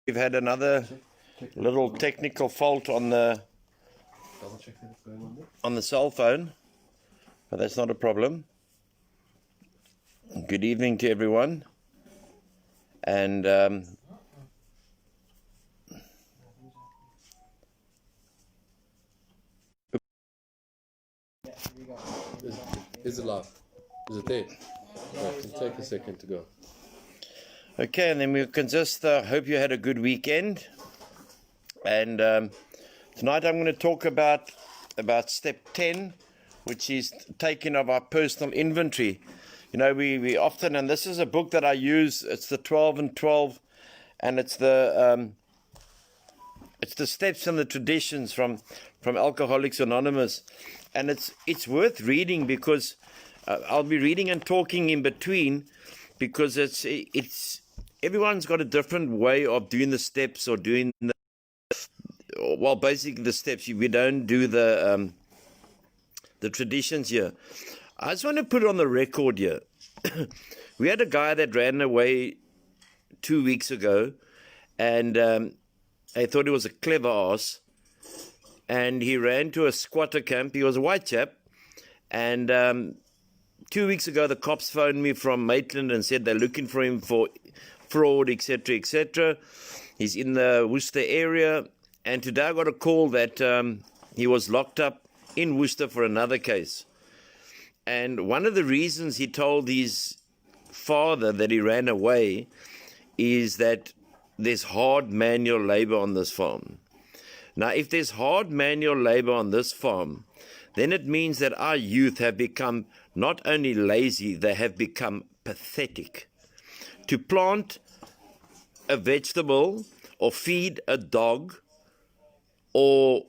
We've had another little technical fault on the cell phone, but that's not a problem. Good evening to everyone, and Is it live? Is it there? Right, it'll take a second to go. Okay, and then we can just hope you had a good weekend. And tonight I'm going to talk about step 10, which is taking of our personal inventory. You know, we often, and this is a book that I use, it's the 12 and 12, and it's the steps and the traditions from Alcoholics Anonymous. And it's worth reading because I'll be reading and talking in between, because it's everyone's got a different way of doing the steps or doing basically the steps. We don't do the traditions here. I just want to put it on the record here. We had a guy that ran away 2 weeks ago, and I thought he was a clever ass. And he ran to a squatter camp. He was a white chap. And 2 weeks ago, the cops phoned me from Maitland and said they're looking for him for fraud, etc., etc. He's in the Worcester area. And today I got a call that he was locked up in Worcester for another case. And one of the reasons he told his father that he ran away is that there's hard manual labor on this farm. Now, if there's hard manual labor on this farm, then it means that our youth have become not only lazy, they have become pathetic. To plant a vegetable or feed a dog or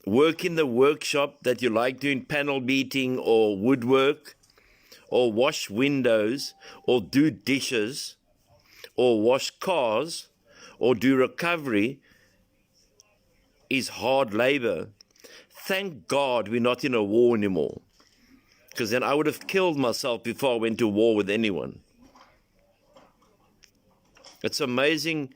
work in the workshop that you like doing panel beating or woodwork or wash windows or do dishes or wash cars or do recovery is hard labor. Thank God we're not in a war anymore, because then I would have killed myself before I went to war with anyone. It's amazing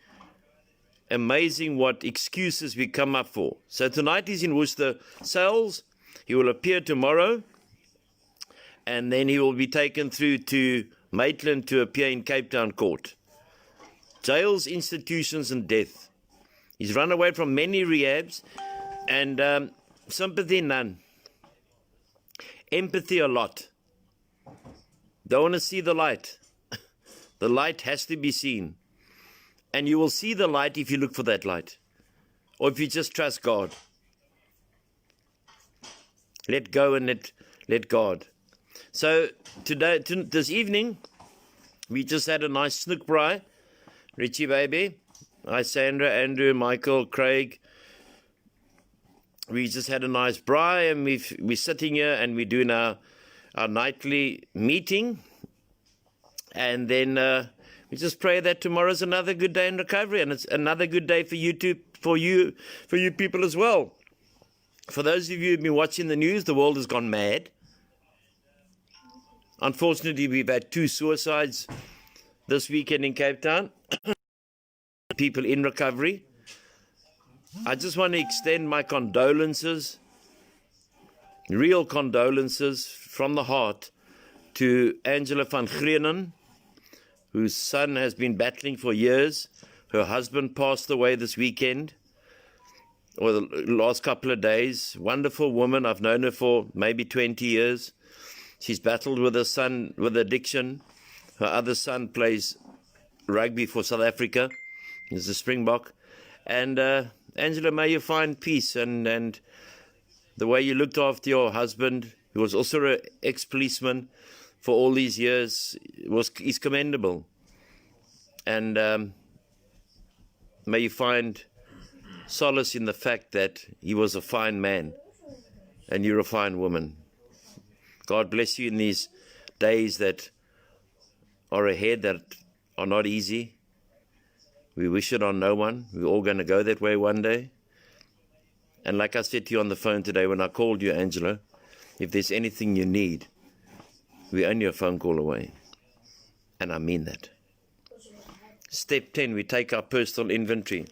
what excuses we come up for. So tonight he's in Worcester Sales. He will appear tomorrow, and then he will be taken through to Maitland to appear in Cape Town Court. Jails, institutions, and death. He's run away from many rehabs, and sympathy, none. Empathy, a lot. Don't want to see the light. The light has to be seen. And you will see the light if you look for that light, or if you just trust God. Let go and let God. So this evening, we just had a nice snook braai. Richie baby. Hi, Sandra, Andrew, Michael, Craig. We just had a nice braai, and we're sitting here and we're doing our nightly meeting. And then we just pray that tomorrow's another good day in recovery, and it's another good day for you people as well. For those of you who've been watching the news, the world has gone mad. Unfortunately, we've had 2 suicides this weekend in Cape Town. People in recovery. I just want to extend my condolences, real condolences from the heart, to Angela van Grienen, whose son has been battling for years. Her husband passed away this weekend, or the last couple of days. Wonderful woman. I've known her for maybe 20 years. She's battled with her son with addiction. Her other son plays rugby for South Africa. He's a Springbok. And Angela, may you find peace. And the way you looked after your husband, who was also an ex-policeman for all these years, is commendable. And may you find solace in the fact that he was a fine man and you're a fine woman. God bless you in these days that are ahead, that are not easy. We wish it on no one. We're all going to go that way one day. And like I said to you on the phone today when I called you, Angela, if there's anything you need, we're only a phone call away. And I mean that. Step 10, we take our personal inventory.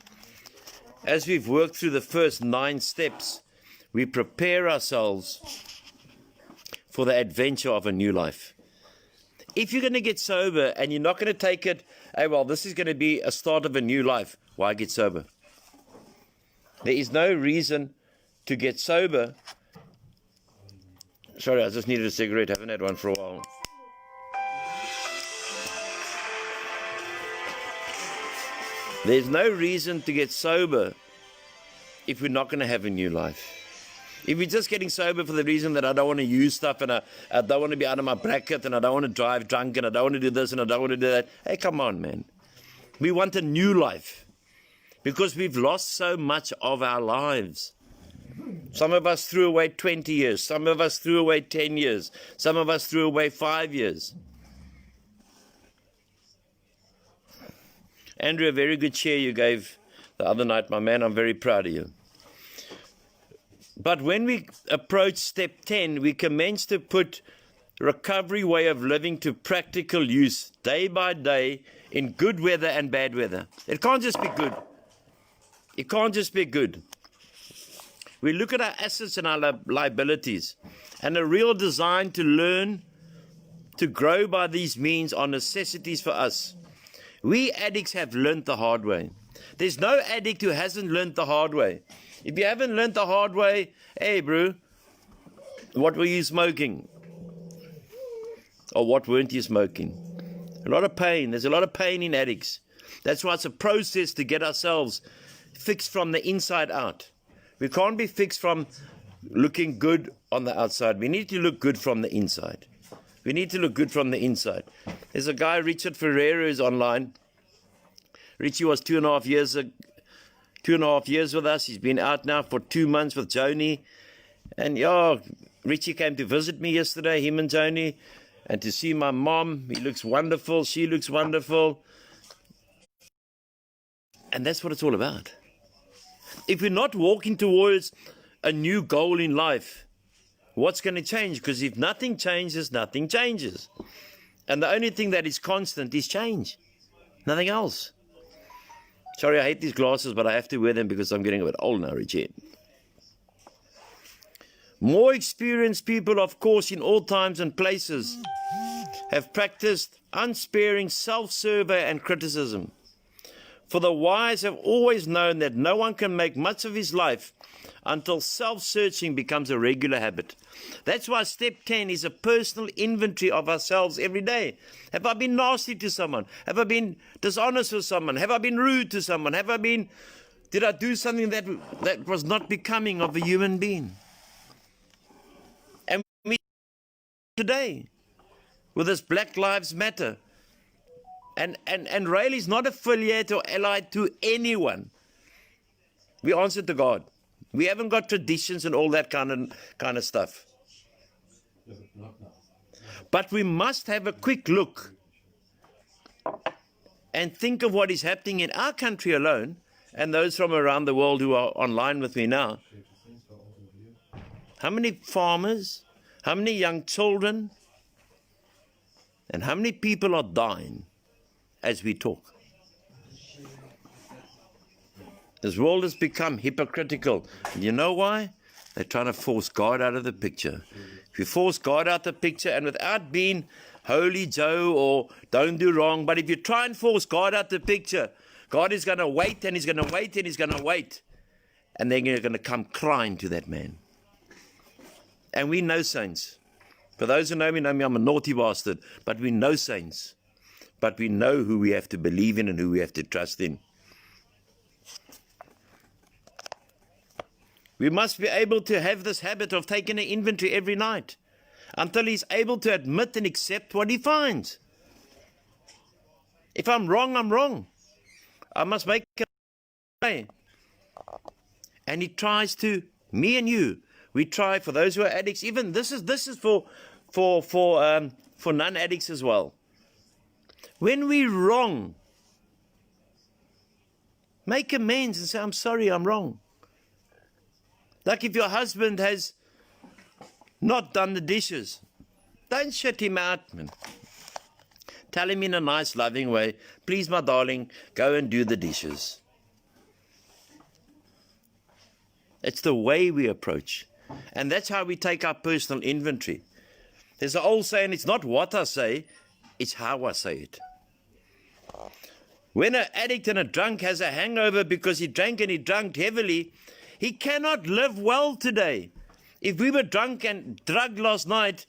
As we've worked through the first 9 steps, we prepare ourselves for the adventure of a new life. If you're going to get sober and you're not going to take it, hey, well, this is going to be a start of a new life, why get sober? There is no reason to get sober. Sorry, I just needed a cigarette. I haven't had one for a while. There's no reason to get sober if we're not going to have a new life. If we're just getting sober for the reason that I don't want to use stuff and I don't want to be out of my bracket and I don't want to drive drunk and I don't want to do this and I don't want to do that. Hey, come on, man. We want a new life because we've lost so much of our lives. Some of us threw away 20 years. Some of us threw away 10 years. Some of us threw away 5 years. Andrew, a very good share you gave the other night, my man. I'm very proud of you. But when we approach step 10, we commence to put recovery way of living to practical use day by day in good weather and bad weather. It can't just be good. It can't just be good. We look at our assets and our liabilities, and a real design to learn to grow by these means are necessities for us. We addicts have learned the hard way. There's no addict who hasn't learned the hard way. If you haven't learned the hard way, hey, bro, what were you smoking? Or what weren't you smoking? A lot of pain. There's a lot of pain in addicts. That's why it's a process to get ourselves fixed from the inside out. We can't be fixed from looking good on the outside. We need to look good from the inside. We need to look good from the inside. There's a guy, Richard Ferreira, who's online. Richie was 2.5 years with us. He's been out now for 2 months with Joni. And Richie came to visit me yesterday, him and Joni, and to see my mom. He looks wonderful. She looks wonderful. And that's what it's all about. If we're not walking towards a new goal in life, what's going to change? Because if nothing changes, nothing changes. And the only thing that is constant is change. Nothing else. Sorry, I hate these glasses, but I have to wear them because I'm getting a bit old now, Richie. More experienced people, of course, in all times and places, have practiced unsparing self-survey and criticism. For the wise have always known that no one can make much of his life until self-searching becomes a regular habit. That's why step 10 is a personal inventory of ourselves every day. Have I been nasty to someone? Have I been dishonest with someone? Have I been rude to someone? Did I do something that was not becoming of a human being? And we today, with this Black Lives Matter, and RAEL is not affiliated or allied to anyone. We answer to God. We haven't got traditions and all that kind of stuff. But we must have a quick look and think of what is happening in our country alone, and those from around the world who are online with me now. How many farmers, how many young children, and how many people are dying as we talk? This world has become hypocritical. And you know why? They're trying to force God out of the picture. If you force God out of the picture, and without being holy Joe or don't do wrong, but if you try and force God out of the picture, God is going to wait and he's going to wait and he's going to wait. And then you're going to come crying to that man. And we know saints. For those who know me, I'm a naughty bastard. But we know saints. But we know who we have to believe in and who we have to trust in. We must be able to have this habit of taking an inventory every night until he's able to admit and accept what he finds. If I'm wrong, I'm wrong. I must make a way. And he tries to, me and you, we try, for those who are addicts, even this is for non-addicts as well. When we're wrong, make amends and say, I'm sorry, I'm wrong. Like if your husband has not done the dishes, don't shut him out, man. Tell him in a nice, loving way, please, my darling, go and do the dishes. It's the way we approach. And that's how we take our personal inventory. There's an old saying, it's not what I say, it's how I say it. When an addict and a drunk has a hangover because he drank and he drank heavily, he cannot live well today. If we were drunk and drugged last night,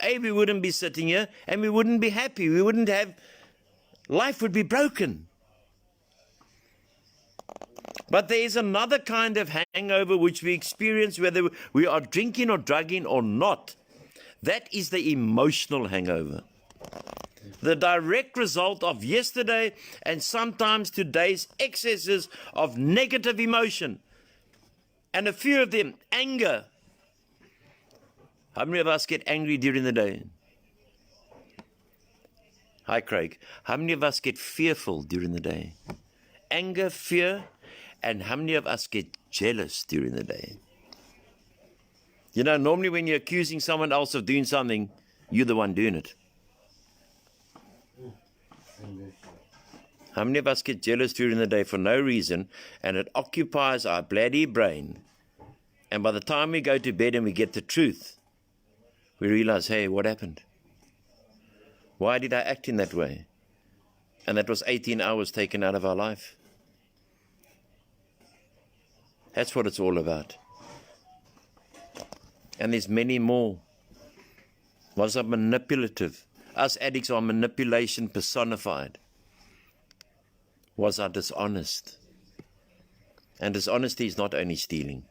we wouldn't be sitting here and we wouldn't be happy. We wouldn't have, life would be broken. But there is another kind of hangover which we experience whether we are drinking or drugging or not. That is the emotional hangover. The direct result of yesterday and sometimes today's excesses of negative emotion. And a few of them, anger. How many of us get angry during the day? Hi, Craig. How many of us get fearful during the day? Anger, fear, and how many of us get jealous during the day? You know, normally when you're accusing someone else of doing something, you're the one doing it. How many of us get jealous during the day for no reason, and it occupies our bloody brain? And by the time we go to bed and we get the truth, we realize, hey, what happened? Why did I act in that way? And that was 18 hours taken out of our life. That's what it's all about. And there's many more. Was I manipulative? Us addicts are manipulation personified. Was I dishonest? And dishonesty is not only stealing.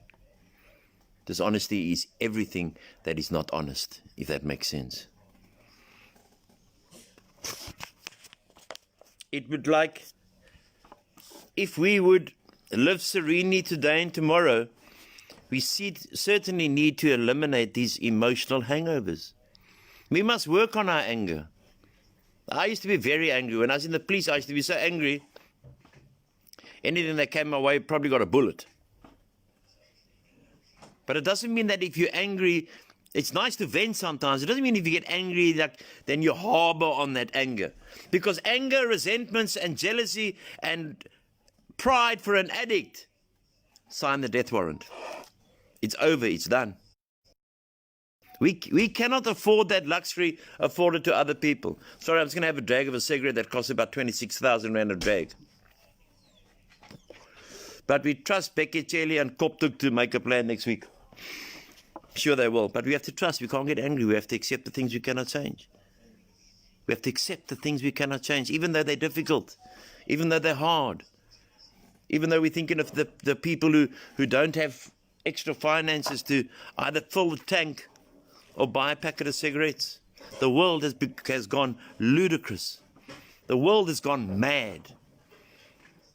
Dishonesty is everything that is not honest, if that makes sense. It would like, if we would live serenely today and tomorrow, we certainly need to eliminate these emotional hangovers. We must work on our anger. I used to be very angry. When I was in the police, I used to be so angry. Anything that came my way probably got a bullet. But it doesn't mean that if you're angry, it's nice to vent sometimes. It doesn't mean if you get angry, then you harbor on that anger. Because anger, resentments, and jealousy and pride for an addict, sign the death warrant. It's over, it's done. We cannot afford that luxury afforded to other people. Sorry, I'm just going to have a drag of a cigarette that costs about 26,000 Rand a drag. But we trust Becky, Chelly and Koptuk to make a plan next week. Sure they will, but we have to trust. We can't get angry. We have to accept the things we cannot change. We have to accept the things we cannot change, even though they're difficult, even though they're hard, even though we're thinking of the people who don't have extra finances to either fill the tank or buy a packet of cigarettes. The world has gone ludicrous. The world has gone mad.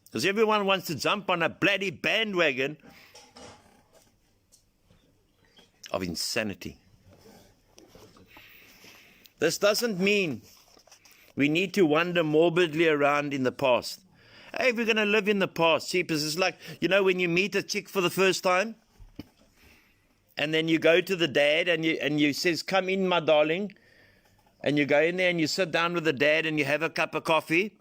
Because everyone wants to jump on a bloody bandwagon of insanity. This doesn't mean we need to wander morbidly around in the past. Hey, if we're going to live in the past, see, because it's like, you know, when you meet a chick for the first time, and then you go to the dad and you says, come in, my darling, and you go in there and you sit down with the dad and you have a cup of coffee,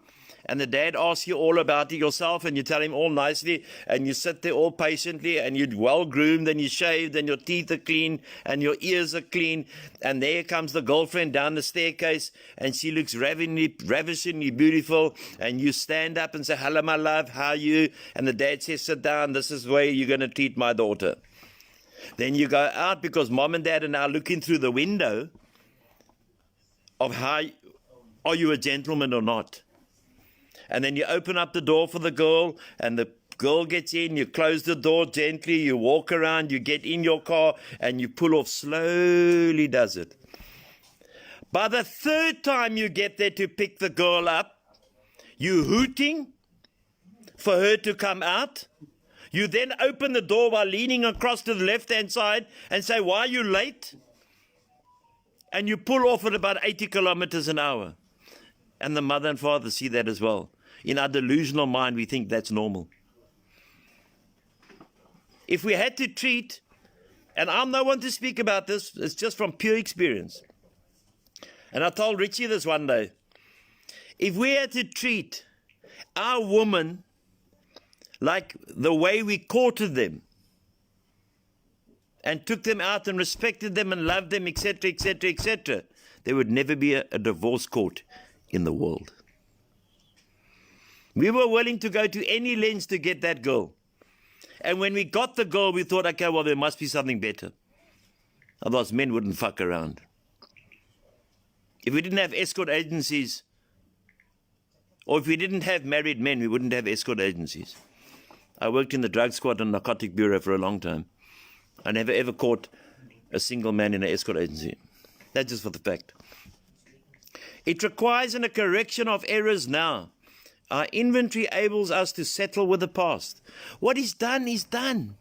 and the dad asks you all about it yourself, and you tell him all nicely, and you sit there all patiently, and you're well groomed, and you shaved, and your teeth are clean, and your ears are clean, and there comes the girlfriend down the staircase, and she looks ravishingly beautiful, and you stand up and say, hello, my love, how are you? And the dad says, sit down, this is the way you're going to treat my daughter. Then you go out because mom and dad are now looking through the window of how, are you a gentleman or not? And then you open up the door for the girl, and the girl gets in, you close the door gently, you walk around, you get in your car, and you pull off, slowly does it. By the third time you get there to pick the girl up, you hooting for her to come out. You then open the door while leaning across to the left-hand side and say, why are you late? And you pull off at about 80 kilometers an hour. And the mother and father see that as well. In our delusional mind, we think that's normal. If we had to treat, and I'm no one to speak about this, it's just from pure experience. And I told Richie this one day. If we had to treat our woman like the way we courted them, and took them out and respected them and loved them, etc., etc., etc., there would never be a divorce court in the world. We were willing to go to any lengths to get that girl. And when we got the girl, we thought, okay, well, there must be something better. Otherwise, men wouldn't fuck around. If we didn't have escort agencies, or if we didn't have married men, we wouldn't have escort agencies. I worked in the drug squad and narcotic bureau for a long time. I never ever caught a single man in an escort agency. That's just for the fact. It requires a correction of errors now. Our inventory enables us to settle with the past. What is done is done.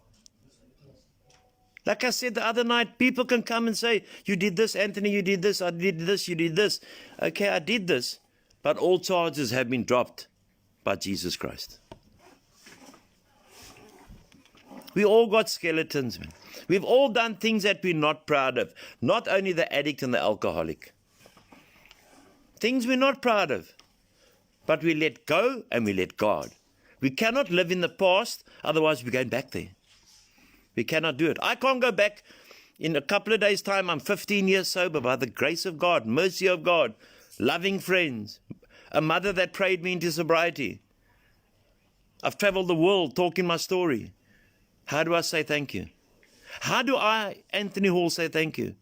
Like I said the other night, people can come and say, you did this, Anthony, you did this, I did this, you did this. Okay, I did this, but all charges have been dropped by Jesus Christ. We all got skeletons, man. We've all done things that we're not proud of. Not only the addict and the alcoholic. Things we're not proud of. But we let go and we let God. We cannot live in the past, otherwise we're going back there. We cannot do it. I can't go back. In a couple of days' time, I'm 15 years sober by the grace of God, mercy of God, loving friends, a mother that prayed me into sobriety. I've traveled the world talking my story. How do I say thank you? How do I, Anthony Hall, say thank you?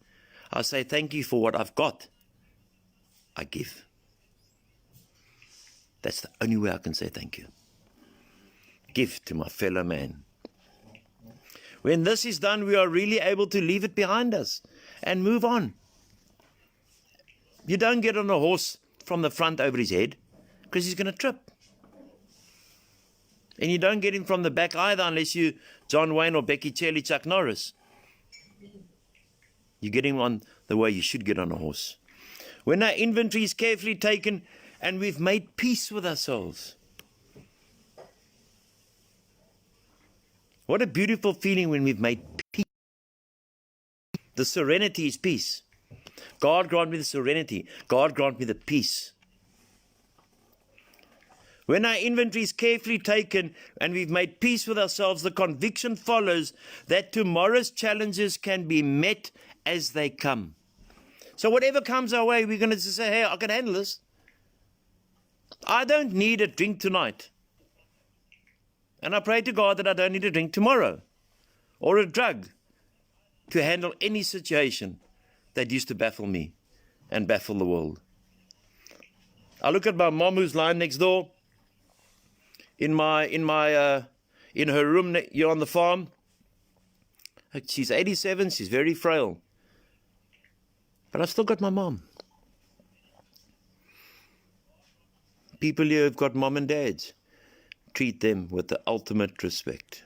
I say thank you for what I've got. I give. That's the only way I can say thank you. Give to my fellow man. When this is done, we are really able to leave it behind us and move on. You don't get on a horse from the front over his head because he's going to trip. And you don't get him from the back either unless you John Wayne or Becky Shelley, Chuck Norris. You get him on the way you should get on a horse. When our inventory is carefully taken and we've made peace with ourselves. What a beautiful feeling when we've made peace. The serenity is peace. God grant me the serenity. God grant me the peace. When our inventory is carefully taken and we've made peace with ourselves, the conviction follows that tomorrow's challenges can be met as they come. So whatever comes our way, we're going to say, hey, I can handle this. I don't need a drink tonight. And I pray to God that I don't need a drink tomorrow or a drug to handle any situation that used to baffle me and baffle the world. I look at my mom who's lying next door. In her room here on the farm. She's 87, she's very frail. But I've still got my mom. People here have got mom and dads. Treat them with the ultimate respect.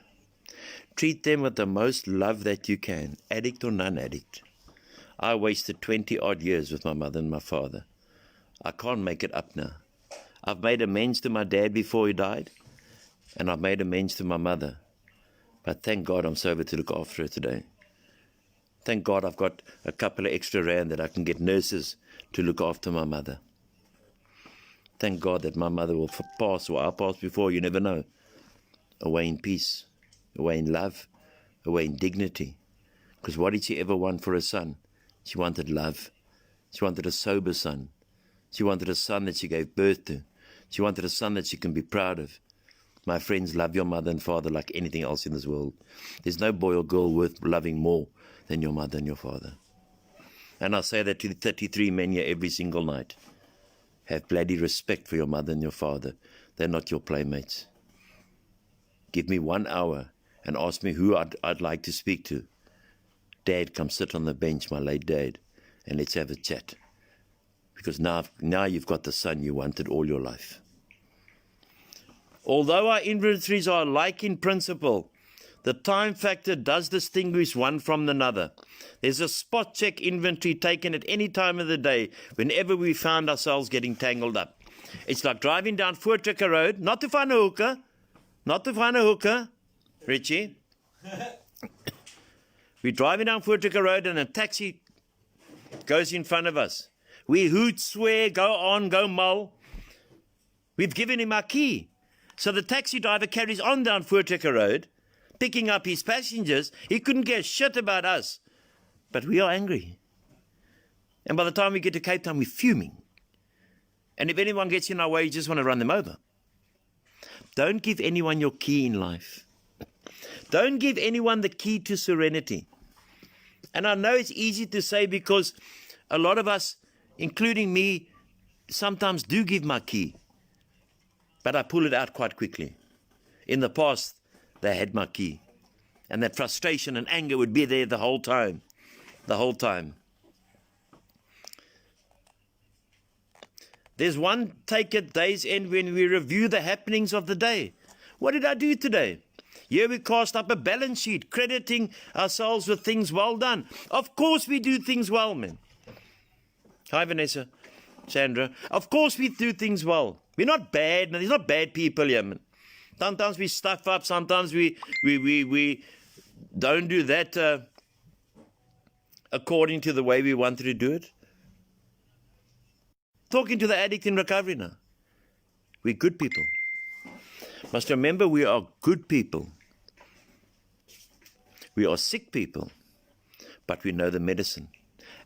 Treat them with the most love that you can, addict or non-addict. I wasted 20 odd years with my mother and my father. I can't make it up now. I've made amends to my dad before he died, and I've made amends to my mother. But thank God I'm sober to look after her today. Thank God I've got a couple of extra rand that I can get nurses to look after my mother. Thank God that my mother will pass, or I'll pass before, you never know. Away in peace, away in love, away in dignity. Because what did she ever want for her son? She wanted love. She wanted a sober son. She wanted a son that she gave birth to. She wanted a son that she can be proud of. My friends, love your mother and father like anything else in this world. There's no boy or girl worth loving more than your mother and your father. And I say that to the 33 men here every single night. Have bloody respect for your mother and your father. They're not your playmates. Give me 1 hour and ask me who I'd like to speak to. Dad, come sit on the bench, my late dad, and let's have a chat. Because now you've got the son you wanted all your life. Although our inventories are alike in principle, the time factor does distinguish one from another. There's a spot check inventory taken at any time of the day whenever we found ourselves getting tangled up. It's like driving down Voortrekker Road, not to find a hooker, Richie. We're driving down Voortrekker Road and a taxi goes in front of us. We hoot, swear, go on, go mull. We've given him our key. So the taxi driver carries on down Voortrekker Road, picking up his passengers. He couldn't care shit about us. But we are angry. And by the time we get to Cape Town, we're fuming. And if anyone gets in our way, you just want to run them over. Don't give anyone your key in life. Don't give anyone the key to serenity. And I know it's easy to say because a lot of us, including me, sometimes do give my key. But I pull it out quite quickly. In the past, they had my key. And that frustration and anger would be there the whole time. The whole time. There's one take at day's end when we review the happenings of the day. What did I do today? Here we cast up a balance sheet, crediting ourselves with things well done. Of course we do things well, man. Hi, Vanessa, Sandra. Of course we do things well. We're not bad. There's not bad people here, man. Sometimes we stuff up. Sometimes we don't do that according to the way we wanted to do it. Talking to the addict in recovery now. We're good people. Must remember we are good people. We are sick people, but we know the medicine.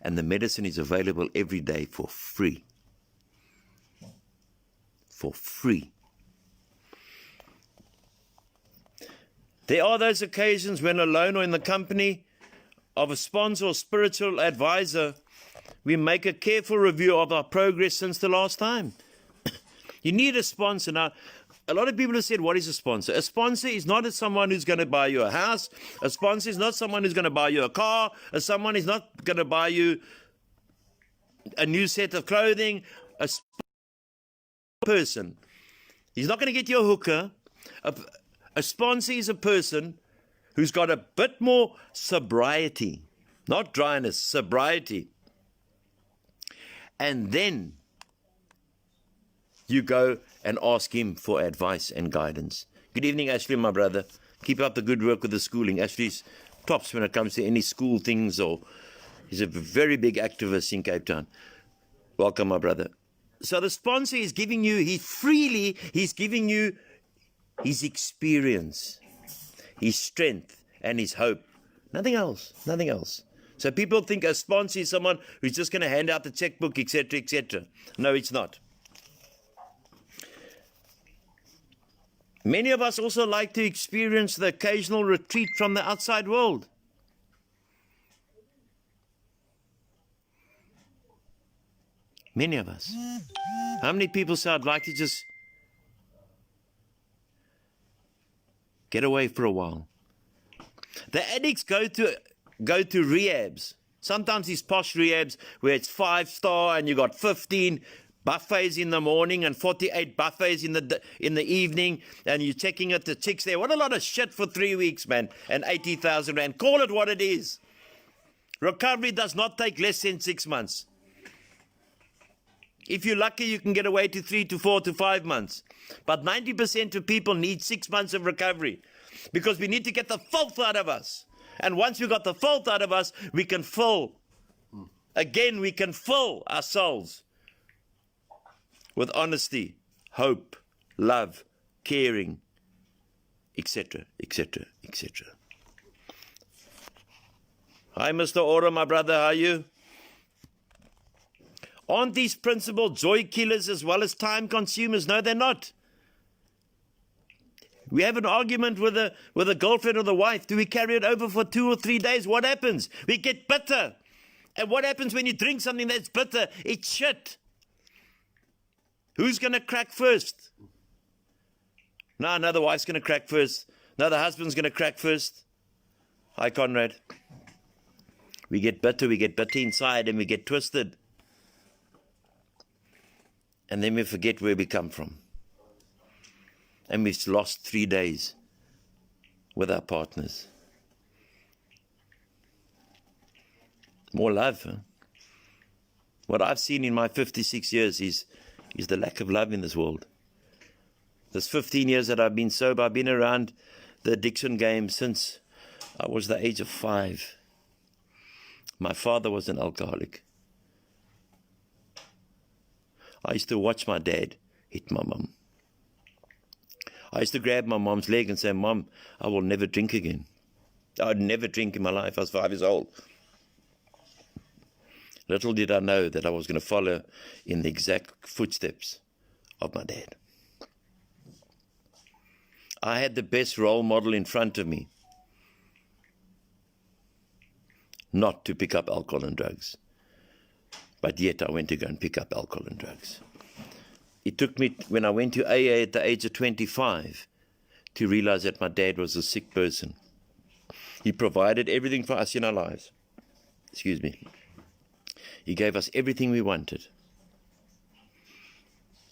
And the medicine is available every day for free. For free. There are those occasions when alone or in the company of a sponsor or spiritual advisor, we make a careful review of our progress since the last time. You need a sponsor. Now, a lot of people have said, what is a sponsor? A sponsor is not someone who's going to buy you a house. A sponsor is not someone who's going to buy you a car. Someone is not going to buy you a new set of clothing. A person. He's not going to get you a hooker. A sponsor is a person who's got a bit more sobriety. Not dryness, sobriety. And then you go and ask him for advice and guidance. Good evening, Ashley, my brother. Keep up the good work with the schooling. Ashley's tops when it comes to any school things, or he's a very big activist in Cape Town. Welcome, my brother. So the sponsor is giving you, he's giving you his experience, his strength, and his hope. Nothing else, nothing else. So people think a sponsor is someone who's just going to hand out the checkbook, etc., etc. No, it's not. Many of us also like to experience the occasional retreat from the outside world. Many of us. How many people say, I'd like to just get away for a while? The addicts go to rehabs. Sometimes these posh rehabs where it's 5-star and you got 15 buffets in the morning and 48 buffets in the evening, and you're checking at the chicks there. What a lot of shit for 3 weeks, man, and 80,000 rand. Call it what it is. Recovery does not take less than 6 months. If you're lucky, you can get away to 3 to 4 to 5 months. But 90% of people need 6 months of recovery because we need to get the filth out of us. And once we got the filth out of us, we can fill. Again, we can fill ourselves with honesty, hope, love, caring, etc., etc., etc. Hi, Mr. Ora, my brother, how are you? Aren't these principles joy killers as well as time consumers? No, they're not. We have an argument with a girlfriend or the wife. Do we carry it over for 2 or 3 days? What happens? We get bitter. And what happens when you drink something that's bitter? It's shit. Who's going to crack first? No, the wife's going to crack first. No, the husband's going to crack first. Hi, Conrad. We get bitter inside and we get twisted. And then we forget where we come from. And we've lost 3 days with our partners. More love. Huh? What I've seen in my 56 years is the lack of love in this world. This 15 years that I've been sober, I've been around the addiction game since I was the age of 5. My father was an alcoholic. I used to watch my dad hit my mum. I used to grab my mom's leg and say, Mom, I will never drink again. I'd never drink in my life. I was 5 years old. Little did I know that I was going to follow in the exact footsteps of my dad. I had the best role model in front of me not to pick up alcohol and drugs. But yet I went to go and pick up alcohol and drugs. It took me, when I went to AA at the age of 25, to realize that my dad was a sick person. He provided everything for us in our lives. Excuse me. He gave us everything we wanted.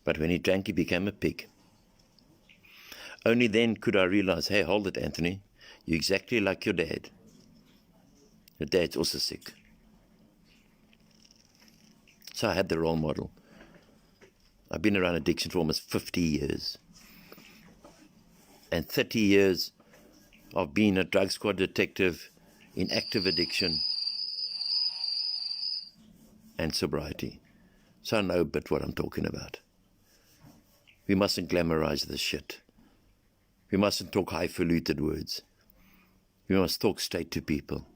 But when he drank, he became a pig. Only then could I realize, hey, hold it, Anthony. You're exactly like your dad. Your dad's also sick. So I had the role model. I've been around addiction for almost 50 years. And 30 years of being a drug squad detective in active addiction and sobriety. So I know a bit what I'm talking about. We mustn't glamorize this shit. We mustn't talk highfalutin words. We must talk straight to people.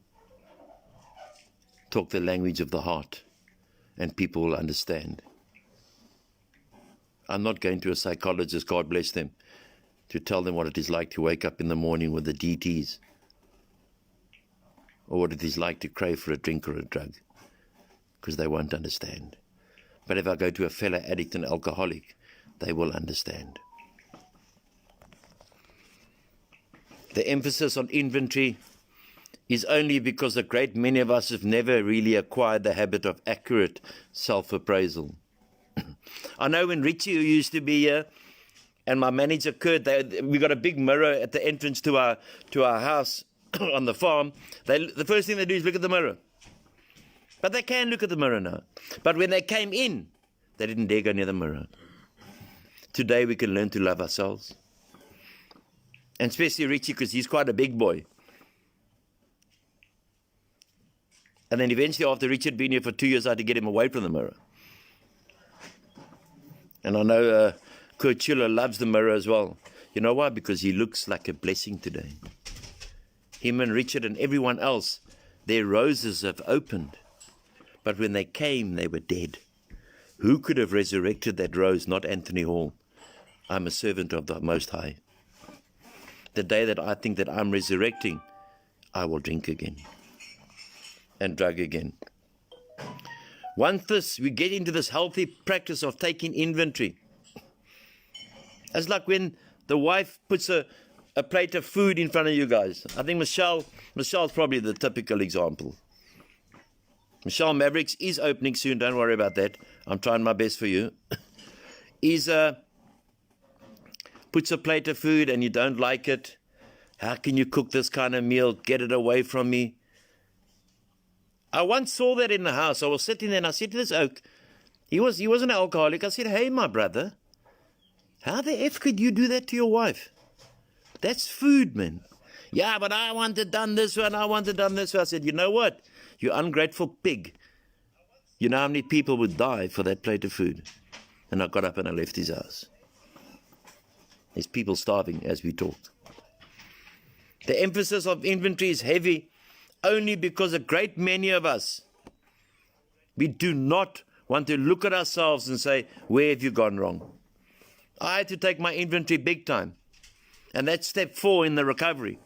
Talk the language of the heart, and people will understand. I'm not going to a psychologist, God bless them, to tell them what it is like to wake up in the morning with the DTs, or what it is like to crave for a drink or a drug, because they won't understand. But if I go to a fellow addict and alcoholic, they will understand. The emphasis on inventory is only because a great many of us have never really acquired the habit of accurate self-appraisal. I know when Richie, who used to be here, and my manager Kurt, we got a big mirror at the entrance to our house on the farm. The first thing they do is look at the mirror. But they can look at the mirror now. But when they came in, they didn't dare go near the mirror. Today we can learn to love ourselves. And especially Richie, because he's quite a big boy. And then eventually, after Richie had been here for 2 years, I had to get him away from the mirror. And I know Kurt Schiller loves the mirror as well. You know why? Because he looks like a blessing today. Him and Richard and everyone else, their roses have opened. But when they came, they were dead. Who could have resurrected that rose? Not Anthony Hall. I'm a servant of the Most High. The day that I think that I'm resurrecting, I will drink again and drug again. Once we get into this healthy practice of taking inventory, it's like when the wife puts a plate of food in front of you guys. I think Michelle's probably the typical example. Michelle Mavericks is opening soon, don't worry about that. I'm trying my best for you. Puts a plate of food and you don't like it. How can you cook this kind of meal? Get it away from me. I once saw that in the house. I was sitting there and I said to this oak, he was an alcoholic. I said, hey, my brother, how the F could you do that to your wife? That's food, man. Yeah, but I wanted done this way and I wanted done this way. I said, you know what? You ungrateful pig. You know how many people would die for that plate of food? And I got up and I left his house. There's people starving as we talked. The emphasis of inventory is heavy only because a great many of us, we do not want to look at ourselves and say, where have you gone wrong? I had to take my inventory big time. And that's step 4 in the recovery.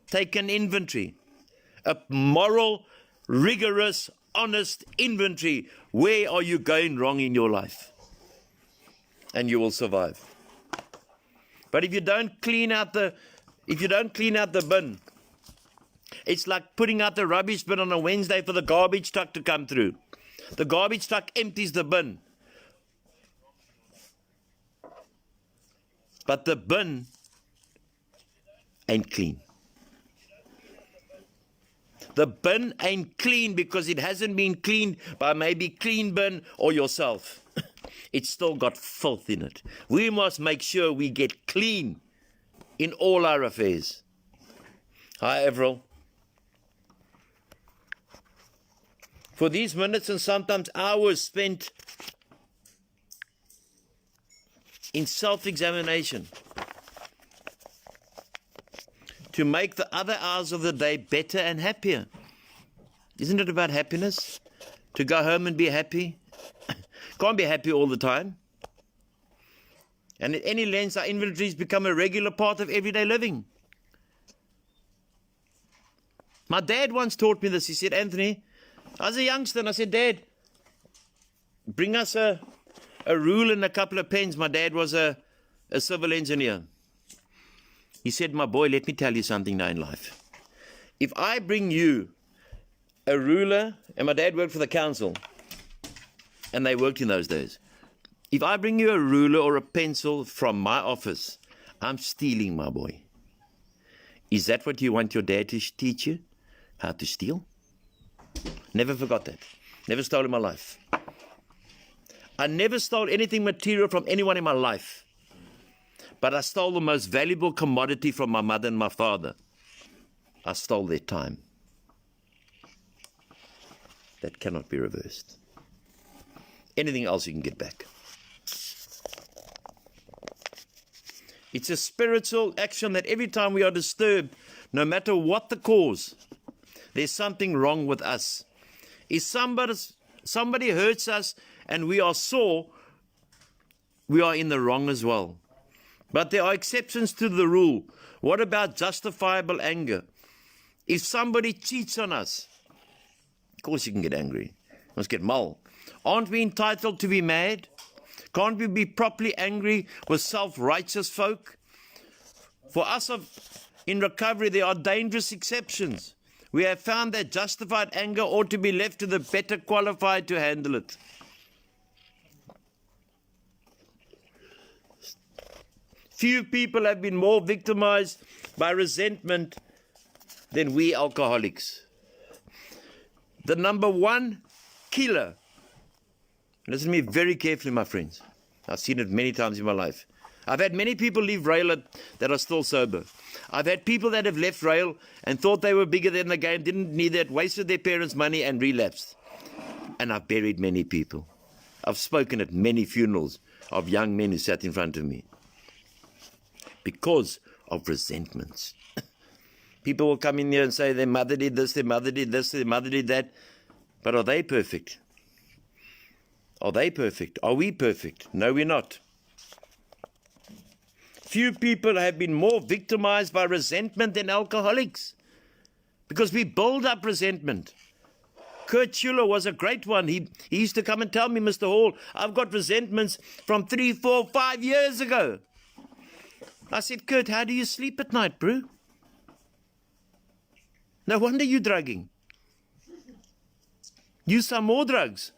Take an inventory. A moral, rigorous, honest inventory. Where are you going wrong in your life? And you will survive. But if you don't clean out the bin, it's like putting out the rubbish bin on a Wednesday for the garbage truck to come through. The garbage truck empties the bin. But the bin ain't clean. The bin ain't clean because it hasn't been cleaned by maybe Clean Bin or yourself. It's still got filth in it. We must make sure we get clean in all our affairs. Hi, Avril. For these minutes and sometimes hours spent in self-examination to make the other hours of the day better and happier. Isn't it about happiness? To go home and be happy? Can't be happy all the time. And at any length, our inventories become a regular part of everyday living. My dad once taught me this. He said, Anthony, I was a youngster and I said, Dad, bring us a rule and a couple of pens. My dad was a civil engineer. He said, my boy, let me tell you something now in life. If I bring you a ruler, and my dad worked for the council, and they worked in those days. If I bring you a ruler or a pencil from my office, I'm stealing, my boy. Is that what you want your dad to teach you? How to steal? Never forgot that. Never stole in my life. I never stole anything material from anyone in my life. But I stole the most valuable commodity from my mother and my father. I stole their time. That cannot be reversed. Anything else you can get back. It's a spiritual action that every time we are disturbed, no matter what the cause, there's something wrong with us. If somebody hurts us and we are sore, we are in the wrong as well. But there are exceptions to the rule. What about justifiable anger? If somebody cheats on us, of course you can get angry. You must get mal. Aren't we entitled to be mad? Can't we be properly angry with self-righteous folk? For us in recovery, there are dangerous exceptions. We have found that justified anger ought to be left to the better qualified to handle it. Few people have been more victimized by resentment than we alcoholics. The number one killer, listen to me very carefully, my friends. I've seen it many times in my life. I've had many people leave rail that are still sober. I've had people that have left rail and thought they were bigger than the game, didn't need it, wasted their parents' money and relapsed. And I've buried many people. I've spoken at many funerals of young men who sat in front of me because of resentments. People will come in here and say their mother did this, their mother did this, their mother did that. But are they perfect? Are they perfect? Are we perfect? No, we're not. Few people have been more victimized by resentment than alcoholics because we build up resentment. Kurt Schuller was a great one. He used to come and tell me, Mr. Hall, I've got resentments from 3, 4, 5 years ago. I said, Kurt, how do you sleep at night, bro? No wonder you're drugging. Use some more drugs.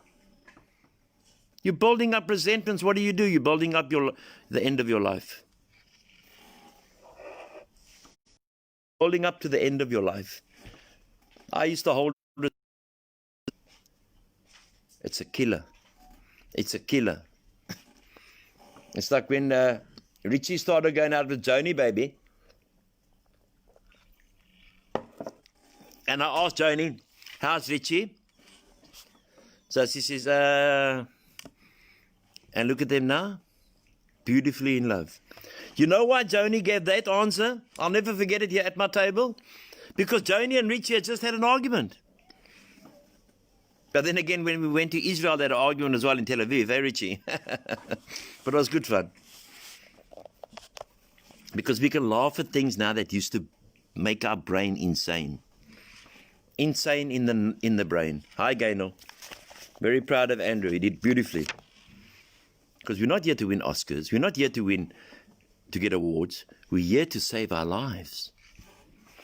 You're building up resentments. What do? You're building up the end of your life. Building up to the end of your life. I used to hold. It's a killer. It's a killer. It's like when Richie started going out with Joni, baby. And I asked Joni, how's Richie? So she says, and look at them now, beautifully in love. You know why Joni gave that answer? I'll never forget it here at my table. Because Joni and Richie had just had an argument. But then again, when we went to Israel, they had an argument as well in Tel Aviv, eh, Richie? But it was good fun. Because we can laugh at things now that used to make our brain insane. Insane in the brain. Hi, Gaynor. Very proud of Andrew. He did beautifully. Because we're not here to win Oscars. We're not here to get awards. We're here to save our lives.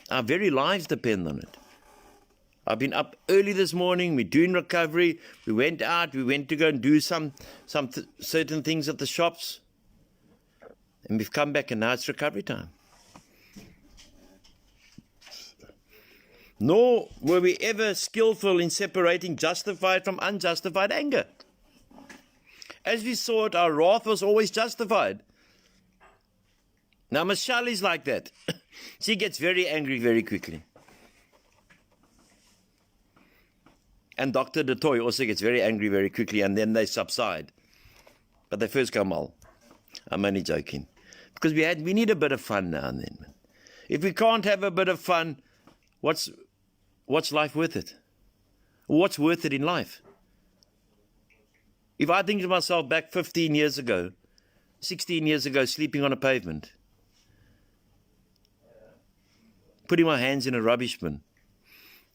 Our very lives depend on it. I've been up early this morning. We're doing recovery. We went out. We went to go and do some certain things at the shops. And we've come back and now it's recovery time. Nor were we ever skillful in separating justified from unjustified anger. As we saw it, our wrath was always justified. Now, Michelle is like that. She gets very angry very quickly. And Dr. DeToy also gets very angry very quickly, and then they subside. But they first come all. I'm only joking. Because we need a bit of fun now and then, man. If we can't have a bit of fun, what's life worth it? What's worth it in life? If I think to myself back 15 years ago, 16 years ago, sleeping on a pavement, putting my hands in a rubbish bin,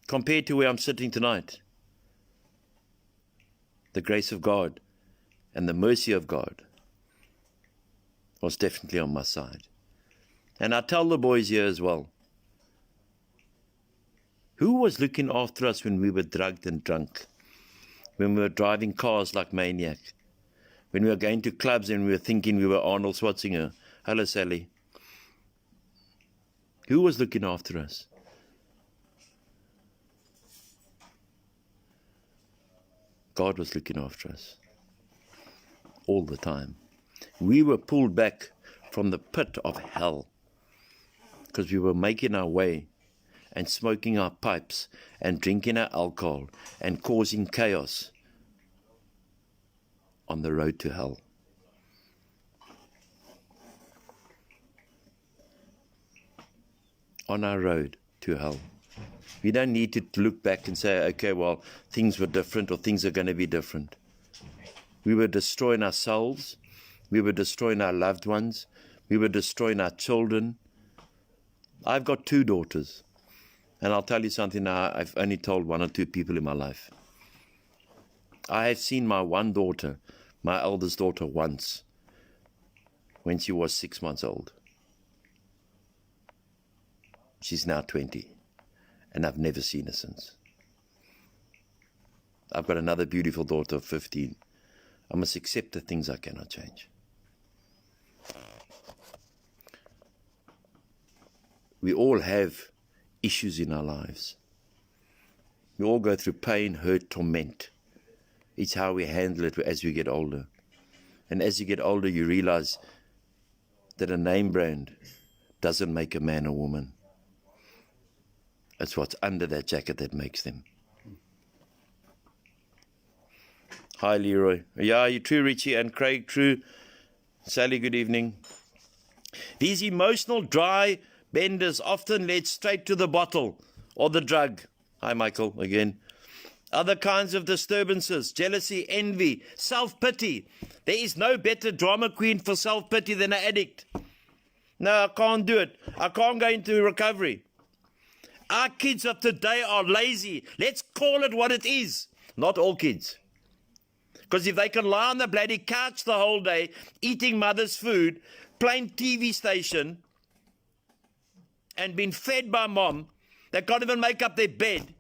compared to where I'm sitting tonight, the grace of God and the mercy of God was definitely on my side. And I tell the boys here as well, who was looking after us when we were drugged and drunk? When we were driving cars like maniac? When we were going to clubs and we were thinking we were Arnold Schwarzenegger? Hello, Sally. Who was looking after us? God was looking after us all the time. We were pulled back from the pit of hell because we were making our way and smoking our pipes and drinking our alcohol and causing chaos on the road to hell. On our road to hell. We don't need to look back and say, okay, well, things were different or things are going to be different. We were destroying ourselves. We were destroying our loved ones. We were destroying our children. I've got 2 daughters. And I'll tell you something now, I've only told 1 or 2 people in my life. I have seen my one daughter, my eldest daughter, once when she was 6 months old. She's now 20, and I've never seen her since. I've got another beautiful daughter of 15. I must accept the things I cannot change. We all have issues in our lives. We all go through pain, hurt, torment. It's how we handle it as we get older. And as you get older, you realize that a name brand doesn't make a man or woman. It's what's under that jacket that makes them. Hi, Leroy. Yeah, you true, Richie, and Craig, true. Sally, good evening. These emotional dry benders often led straight to the bottle or the drug. Hi, Michael, again. Other kinds of disturbances, jealousy, envy, self-pity. There is no better drama queen for self-pity than an addict. No, I can't do it. I can't go into recovery. Our kids of today are lazy. Let's call it what it is. Not all kids. Because if they can lie on the bloody couch the whole day, eating mother's food, playing TV station, and being fed by mom, they can't even make up their bed,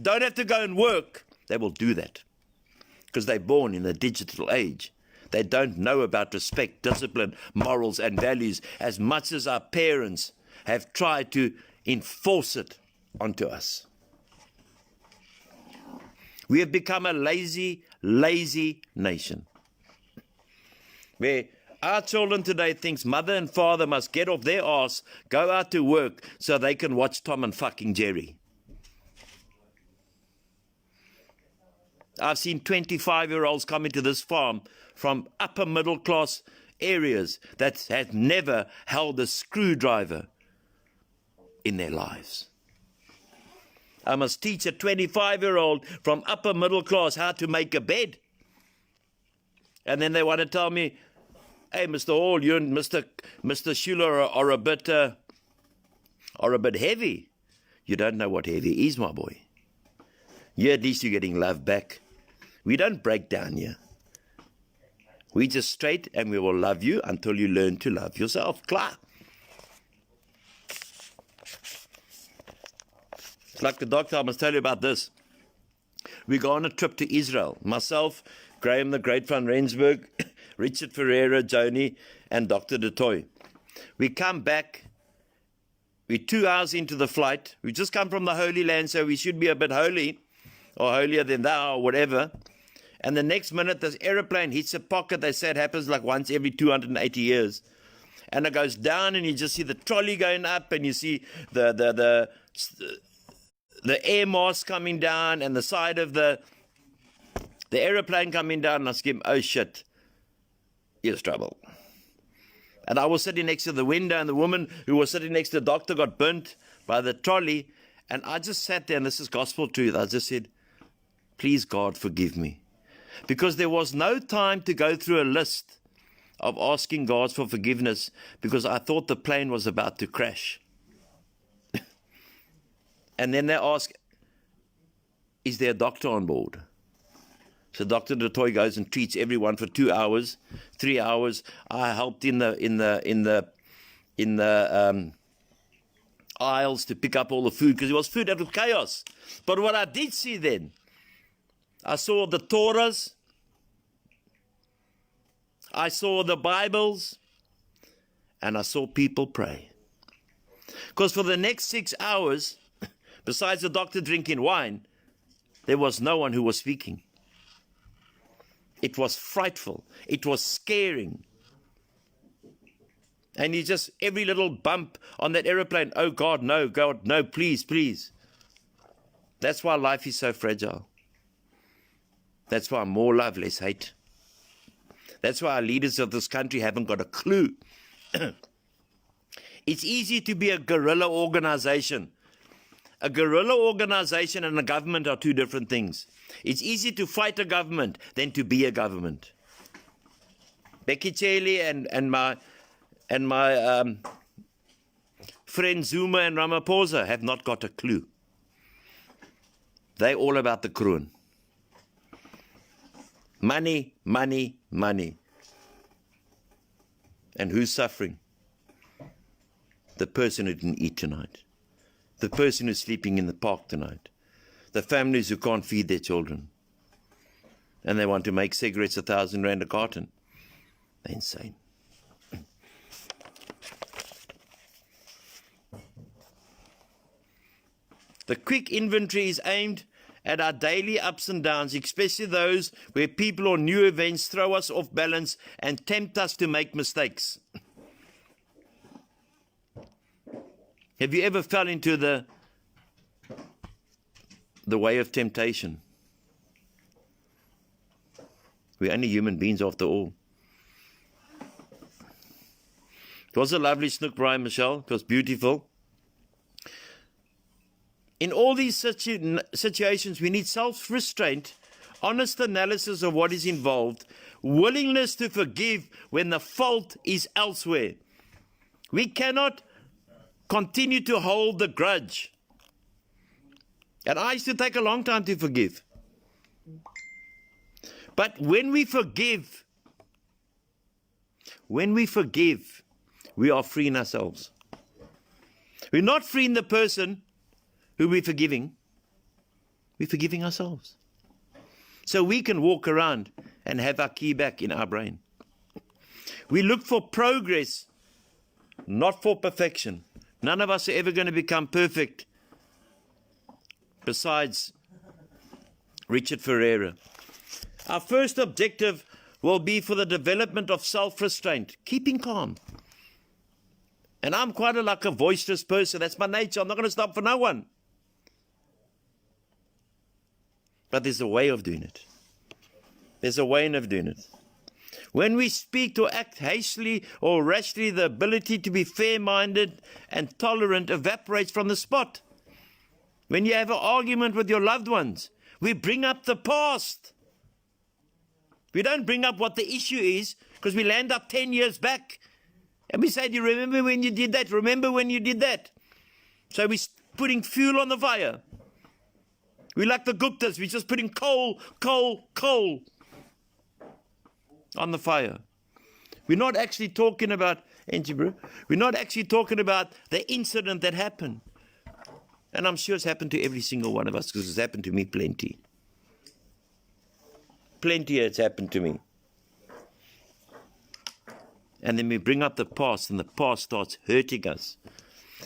don't have to go and work, they will do that. Because they're born in a digital age. They don't know about respect, discipline, morals, and values as much as our parents have tried to enforce it onto us. We have become a lazy nation. Where our children today thinks mother and father must get off their arse, go out to work so they can watch Tom and fucking Jerry. I've seen 25-year-olds come into this farm from upper middle class areas that have never held a screwdriver in their lives. I must teach a 25-year-old from upper middle class how to make a bed. And then they want to tell me, hey, Mr. Hall, you and Mr. Schuler are a bit heavy. You don't know what heavy is, my boy. Yeah, at least you're getting love back. We don't break down here. We just straight and we will love you until you learn to love yourself. Klar. It's like the doctor, I must tell you about this. We go on a trip to Israel. Myself, Graham the Great van Rensburg, Richard Ferreira, Joni, and Dr. De Toy. We come back. We're 2 hours into the flight. We just come from the Holy Land, so we should be a bit holy, or holier than thou, or whatever. And the next minute, this aeroplane hits a pocket. They say it happens like once every 280 years. And it goes down, and you just see the trolley going up, and you see the air mask coming down, and the side of the aeroplane coming down, and I skim, oh shit, here's trouble. And I was sitting next to the window, and the woman who was sitting next to the doctor got burnt by the trolley. And I just sat there, and this is gospel truth. I just said, please, God, forgive me. Because there was no time to go through a list of asking God for forgiveness, because I thought the plane was about to crash. And then they ask, is there a doctor on board? So Dr. DeToy goes and treats everyone for 2 hours, 3 hours. I helped in the aisles to pick up all the food, because it was food that was chaos. But what I did see then, I saw the Torahs, I saw the Bibles, and I saw people pray. Because for the next 6 hours, besides the doctor drinking wine, there was no one who was speaking. It was frightful. It was scaring. And you just, every little bump on that aeroplane, oh God, no, please, please. That's why life is so fragile. That's why more love, less hate. That's why our leaders of this country haven't got a clue. It's easy to be a guerrilla organization. A guerrilla organization and a government are two different things. It's easy to fight a government than to be a government. Becky Chelly and my friend Zuma and Ramaphosa have not got a clue. They're all about the kroon. Money, money, money. And who's suffering? The person who didn't eat tonight. The person who's sleeping in the park tonight. The families who can't feed their children. And they want to make cigarettes 1,000 rand a carton. They're insane. The quick inventory is aimed at our daily ups and downs, especially those where people or new events throw us off balance and tempt us to make mistakes. Have you ever fell into the way of temptation? We're only human beings after all. It was a lovely snook, Brian Michelle. It was beautiful. In all these situations, we need self-restraint, honest analysis of what is involved, willingness to forgive when the fault is elsewhere. We cannot continue to hold the grudge. And I used to take a long time to forgive. But when we forgive, we are freeing ourselves. We're not freeing the person who we're forgiving ourselves. So we can walk around and have our key back in our brain. We look for progress, not for perfection. None of us are ever going to become perfect, besides Richard Ferreira. Our first objective will be for the development of self-restraint, keeping calm. And I'm quite like a boisterous person. That's my nature. I'm not going to stop for no one. But there's a way of doing it. There's a way of doing it. When we speak or act hastily or rashly, the ability to be fair-minded and tolerant evaporates from the spot. When you have an argument with your loved ones, we bring up the past. We don't bring up what the issue is, because we land up 10 years back. And we say, do you remember when you did that? Remember when you did that? So we're putting fuel on the fire. We're like the Guptas. We're just putting coal on the fire. We're not actually talking about, we're not actually talking about the incident that happened. And I'm sure it's happened to every single one of us, because it's happened to me plenty. Plenty it's happened to me. And then we bring up the past, and the past starts hurting us.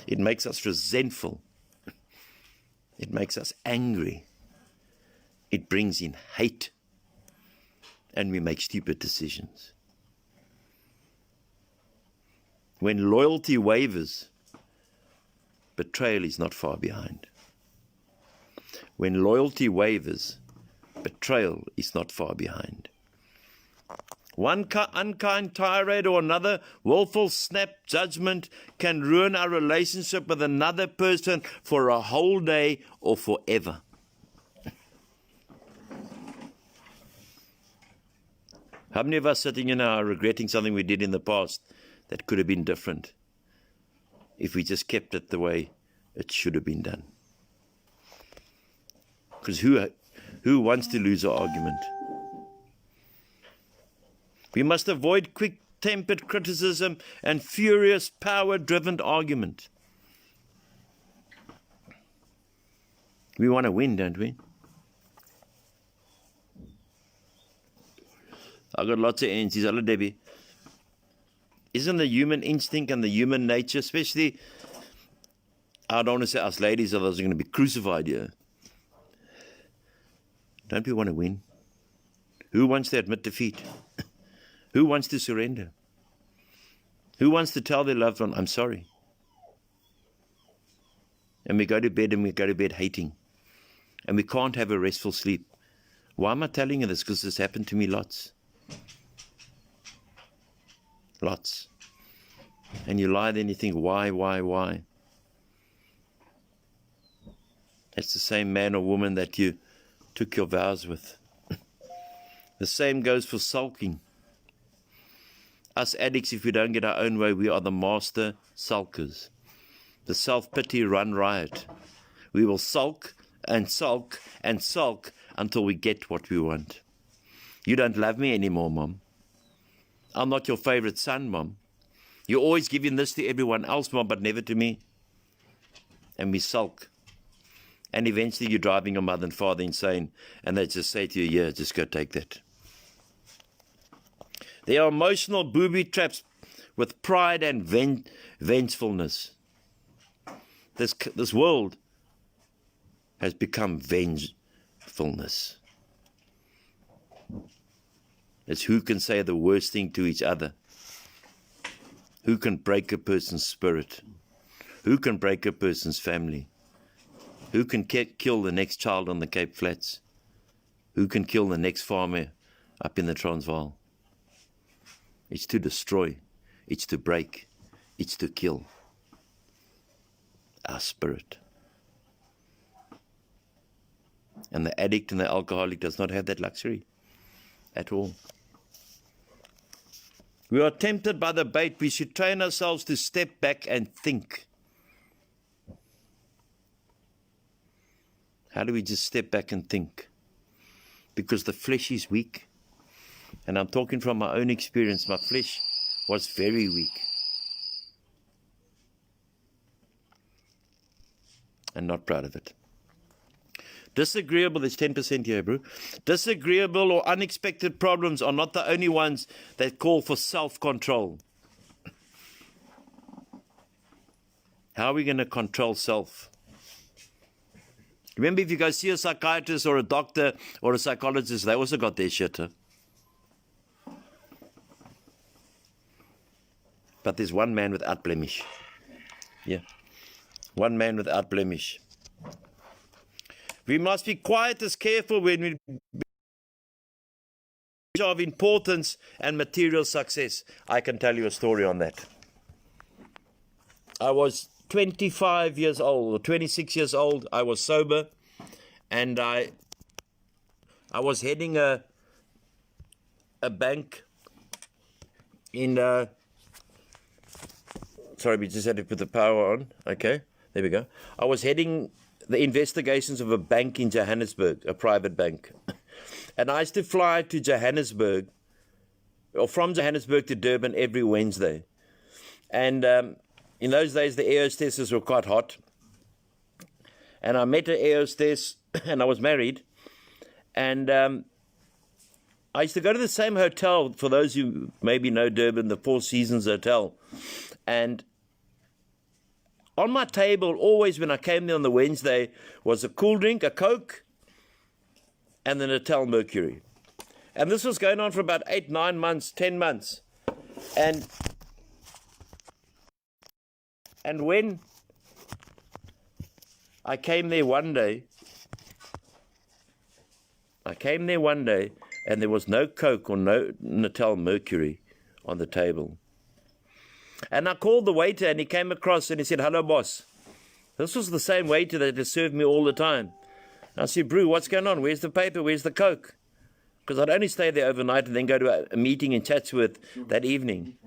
It makes us resentful. It makes us angry. It brings in hate. And we make stupid decisions. When loyalty wavers, betrayal is not far behind. When loyalty wavers, betrayal is not far behind. One unkind tirade or another willful snap judgment can ruin our relationship with another person for a whole day or forever. How many of us sitting here now are regretting something we did in the past that could have been different if we just kept it the way it should have been done? Because who wants to lose an argument? We must avoid quick-tempered criticism and furious, power-driven argument. We want to win, don't we? I've got lots of answers. Hello, Debbie. Isn't the human instinct and the human nature, especially, I don't want to say us ladies are those are going to be crucified here. Don't we want to win? Who wants to admit defeat? Who wants to surrender? Who wants to tell their loved one, I'm sorry? And we go to bed hating. And we can't have a restful sleep. Why am I telling you this? Because this happened to me lots. Lots. And you lie there and you think, why? That's the same man or woman that you took your vows with. The same goes for sulking. Us addicts, if we don't get our own way, we are the master sulkers. The self-pity run riot. We will sulk and sulk and sulk until we get what we want. You don't love me anymore, Mom. I'm not your favorite son, Mom. You're always giving this to everyone else, Mom, but never to me. And we sulk. And eventually you're driving your mother and father insane, and they just say to you, yeah, just go take that. They are emotional booby traps with pride and vengefulness. This world has become vengefulness. It's who can say the worst thing to each other. Who can break a person's spirit? Who can break a person's family? Who can kill the next child on the Cape Flats? Who can kill the next farmer up in the Transvaal? It's to destroy. It's to break. It's to kill our spirit. And the addict and the alcoholic does not have that luxury at all. We are tempted by the bait. We should train ourselves to step back and think. How do we just step back and think? Because the flesh is weak. And I'm talking from my own experience. My flesh was very weak. And not proud of it. Disagreeable, there's 10% here, bro. Disagreeable or unexpected problems are not the only ones that call for self-control. How are we going to control self? Remember, if you go see a psychiatrist or a doctor or a psychologist, they also got their shit, huh? But there's one man without blemish. Yeah. One man without blemish. We must be quite as careful when we of importance and material success. I can tell you a story on that. I was 25 years old, or 26 years old. I was sober, and I was heading a bank in sorry, we just had to put the power on. Okay, there we go. I was heading the investigations of a bank in Johannesburg, a private bank. And I used to fly to Johannesburg, or from Johannesburg to Durban every Wednesday. And in those days, the air hostesses were quite hot. And I met an air hostess, and I was married. And I used to go to the same hotel, for those who maybe know Durban, the Four Seasons Hotel. And on my table, always when I came there on the Wednesday, was a cool drink, a Coke, and the Natal Mercury. And this was going on for about 8, 9 months, 10 months. And when I came there one day, and there was no Coke or no Natal Mercury on the table. And I called the waiter, and he came across and he said, "Hello, boss." This was the same waiter that had served me all the time. I said, "Brew, what's going on? Where's the paper? Where's the Coke?" Because I'd only stay there overnight and then go to a meeting in Chatsworth that evening.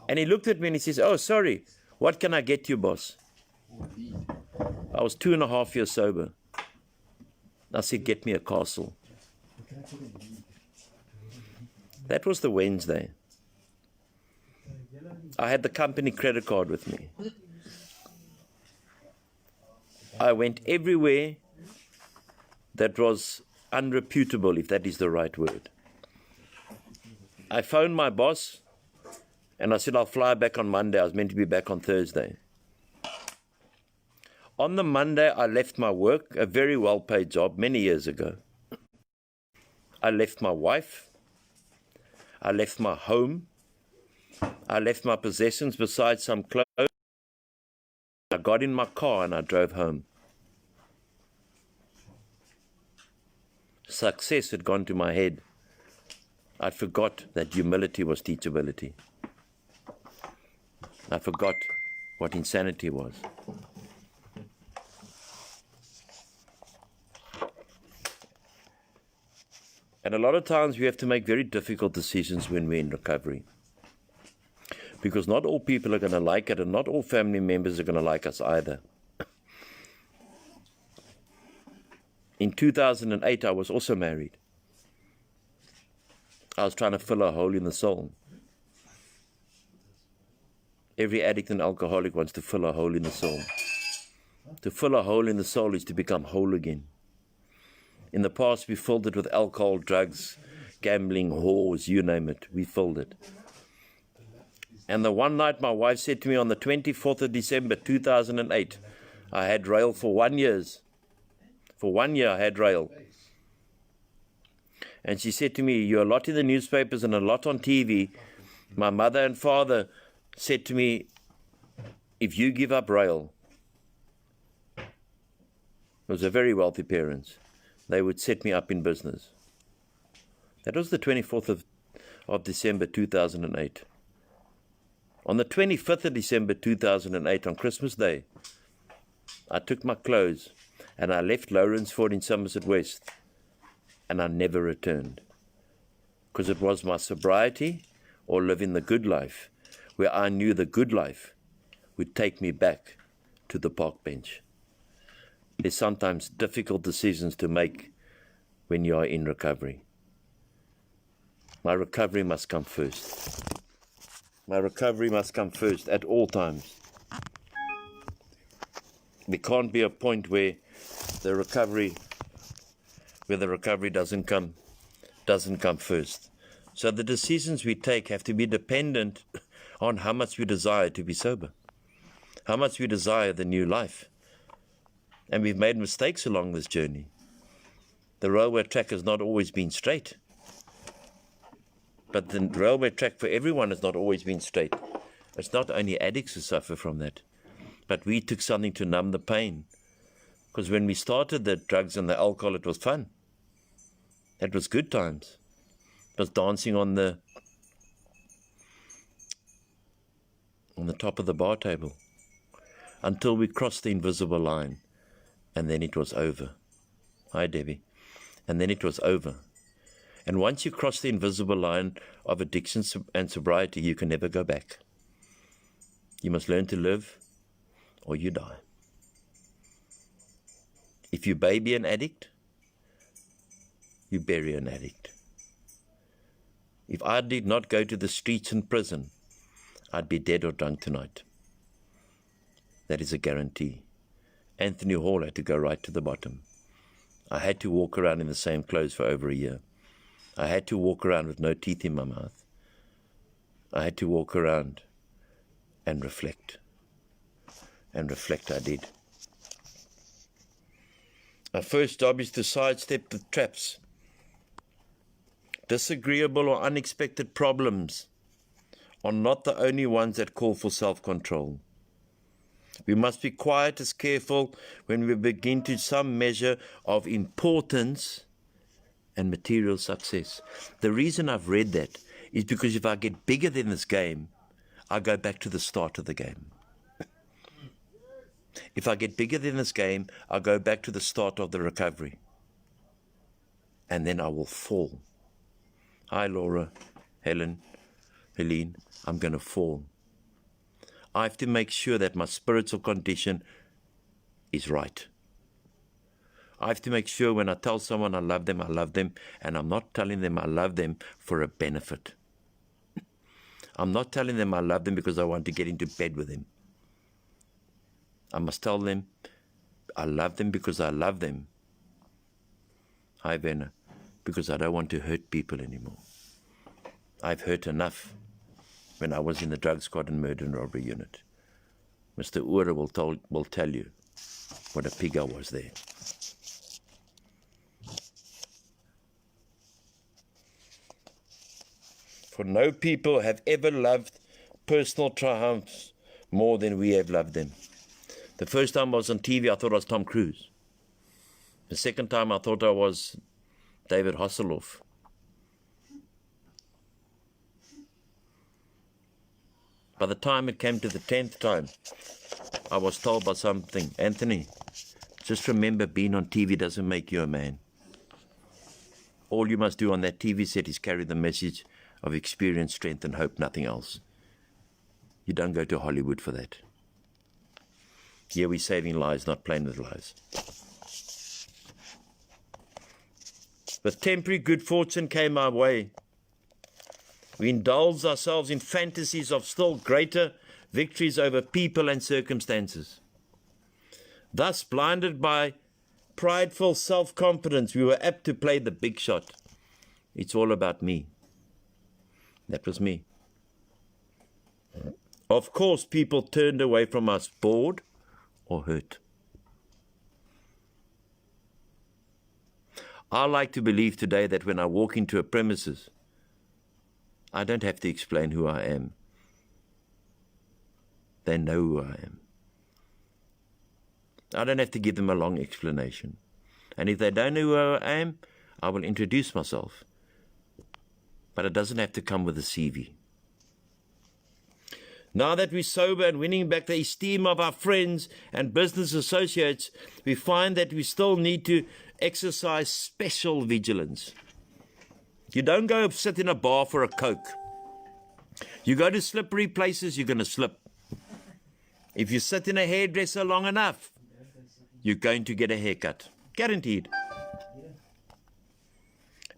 And he looked at me and he says, "Oh, sorry, what can I get you, boss?" I was 2.5 years sober. I said, "Get me a castle." That was the Wednesday. I had the company credit card with me. I went everywhere that was unreputable, if that is the right word. I phoned my boss and I said, "I'll fly back on Monday." I was meant to be back on Thursday. On the Monday, I left my work, a very well-paid job many years ago. I left my wife. I left my home. I left my possessions besides some clothes. I got in my car and I drove home. Success had gone to my head. I forgot that humility was teachability. I forgot what insanity was. And a lot of times we have to make very difficult decisions when we're in recovery. Because not all people are going to like it, and not all family members are going to like us either. In 2008, I was also married. I was trying to fill a hole in the soul. Every addict and alcoholic wants to fill a hole in the soul. To fill a hole in the soul is to become whole again. In the past, we filled it with alcohol, drugs, gambling, whores, you name it. We filled it. And the one night my wife said to me on the 24th of December 2008, I had RAEL for 1 year. For 1 year I had RAEL. And she said to me, "You're a lot in the newspapers and a lot on TV. My mother and father said to me, if you give up RAEL," it was a very wealthy parents, "they would set me up in business." That was the 24th of December 2008. On the 25th of December 2008, on Christmas Day, I took my clothes and I left Lawrenceford in Somerset West, and I never returned. Because it was my sobriety or living the good life, where I knew the good life would take me back to the park bench. There's sometimes difficult decisions to make when you are in recovery. My recovery must come first. My recovery must come first at all times. There can't be a point where the recovery doesn't come first. So the decisions we take have to be dependent on how much we desire to be sober, how much we desire the new life. And we've made mistakes along this journey. The railway track has not always been straight. But the railway track for everyone has not always been straight. It's not only addicts who suffer from that, but we took something to numb the pain. Because when we started the drugs and the alcohol, it was fun. It was good times. It was dancing on the top of the bar table until we crossed the invisible line, and then it was over. Hi, Debbie. And then it was over. And once you cross the invisible line of addiction and sobriety, you can never go back. You must learn to live or you die. If you baby an addict, you bury an addict. If I did not go to the streets and prison, I'd be dead or drunk tonight. That is a guarantee. Anthony Hall had to go right to the bottom. I had to walk around in the same clothes for over a year. I had to walk around with no teeth in my mouth. I had to walk around and reflect. And reflect I did. Our first job is to sidestep the traps. Disagreeable or unexpected problems are not the only ones that call for self-control. We must be quiet as careful when we begin to some measure of importance and material success. The reason I've read that is because if I get bigger than this game, I go back to the start of the game. If I get bigger than this game, I go back to the start of the recovery. And then I will fall. Hi, Laura, Helene, I'm going to fall. I have to make sure that my spiritual condition is right. I have to make sure when I tell someone I love them, and I'm not telling them I love them for a benefit. I'm not telling them I love them because I want to get into bed with them. I must tell them I love them because I love them. Hi, Werner, because I don't want to hurt people anymore. I've hurt enough when I was in the drug squad and murder and robbery unit. Mr. Ure will tell you what a pig I was there. For no people have ever loved personal triumphs more than we have loved them. The first time I was on TV, I thought I was Tom Cruise. The second time, I thought I was David Hasselhoff. By the time it came to the 10th time, I was told by something, Anthony, just remember being on TV doesn't make you a man. All you must do on that TV set is carry the message of experience, strength, and hope, nothing else. You don't go to Hollywood for that. Here we're saving lives, not playing with lives. With temporary good fortune came our way. We indulged ourselves in fantasies of still greater victories over people and circumstances. Thus, blinded by prideful self-confidence, we were apt to play the big shot. It's all about me. That was me. Of course, people turned away from us bored or hurt. I like to believe today that when I walk into a premises, I don't have to explain who I am. They know who I am. I don't have to give them a long explanation. And if they don't know who I am, I will introduce myself. But it doesn't have to come with a CV. Now that we're sober and winning back the esteem of our friends and business associates, we find that we still need to exercise special vigilance. You don't go sit in a bar for a Coke. You go to slippery places, you're going to slip. If you sit in a hairdresser long enough, you're going to get a haircut. Guaranteed.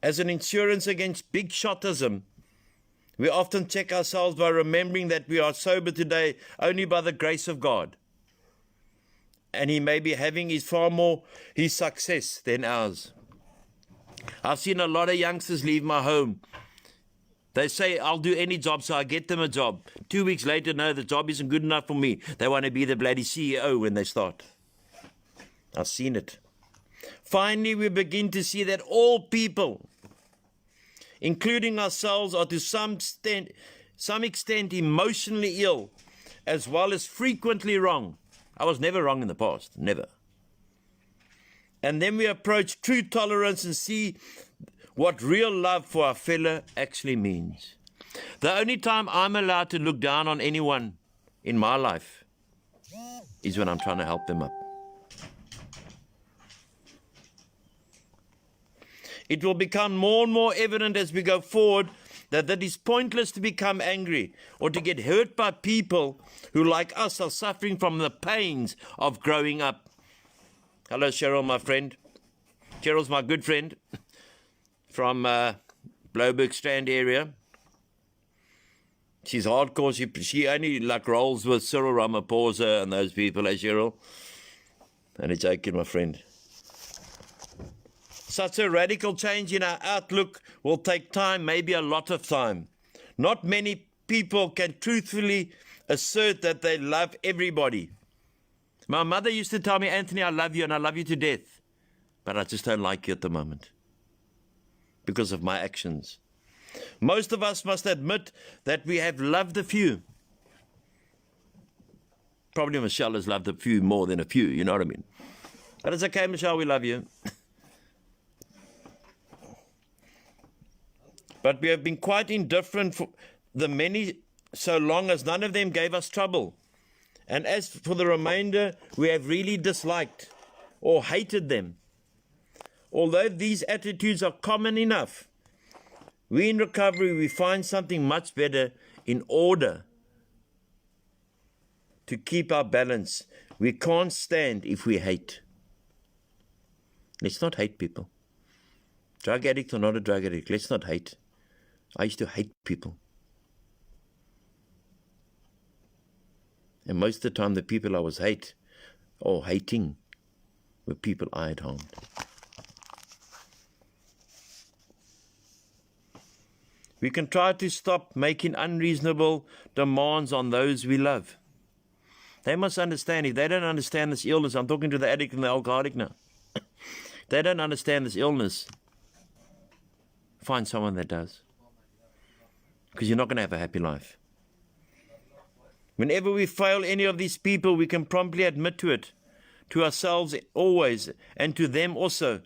As an insurance against big shotism, we often check ourselves by remembering that we are sober today only by the grace of God. And He may be having his success than ours. I've seen a lot of youngsters leave my home. They say, I'll do any job, so I get them a job. 2 weeks later, no, the job isn't good enough for me. They want to be the bloody CEO when they start. I've seen it. Finally, we begin to see that all people, including ourselves, are to some extent emotionally ill, as well as frequently wrong. I was never wrong in the past, never. And then we approach true tolerance and see what real love for our fellow actually means. The only time I'm allowed to look down on anyone in my life is when I'm trying to help them up. It will become more and more evident as we go forward that it is pointless to become angry or to get hurt by people who, like us, are suffering from the pains of growing up. Hello, Cheryl, my friend. Cheryl's my good friend from Blouberg Strand area. She's hardcore. She only like rolls with Cyril Ramaphosa and those people, Cheryl. And it's okay, my friend. Such a radical change in our outlook will take time, maybe a lot of time. Not many people can truthfully assert that they love everybody. My mother used to tell me, Anthony, I love you and I love you to death. But I just don't like you at the moment because of my actions. Most of us must admit that we have loved a few. Probably Michelle has loved a few more than a few, you know what I mean? But it's okay, Michelle, we love you. but we have been quite indifferent for the many so long as none of them gave us trouble. And as for the remainder, we have really disliked or hated them. Although these attitudes are common enough, we in recovery, we find something much better in order to keep our balance. We can't stand if we hate. Let's not hate people. Drug addict or not a drug addict, let's not hate. I used to hate people. And most of the time, the people I was hating were people I had harmed. We can try to stop making unreasonable demands on those we love. They must understand. If they don't understand this illness, I'm talking to the addict and the alcoholic now. They don't understand this illness. Find someone that does. Because you're not going to have a happy life. Whenever we fail any of these people, we can promptly admit to it, to ourselves always, and to them also,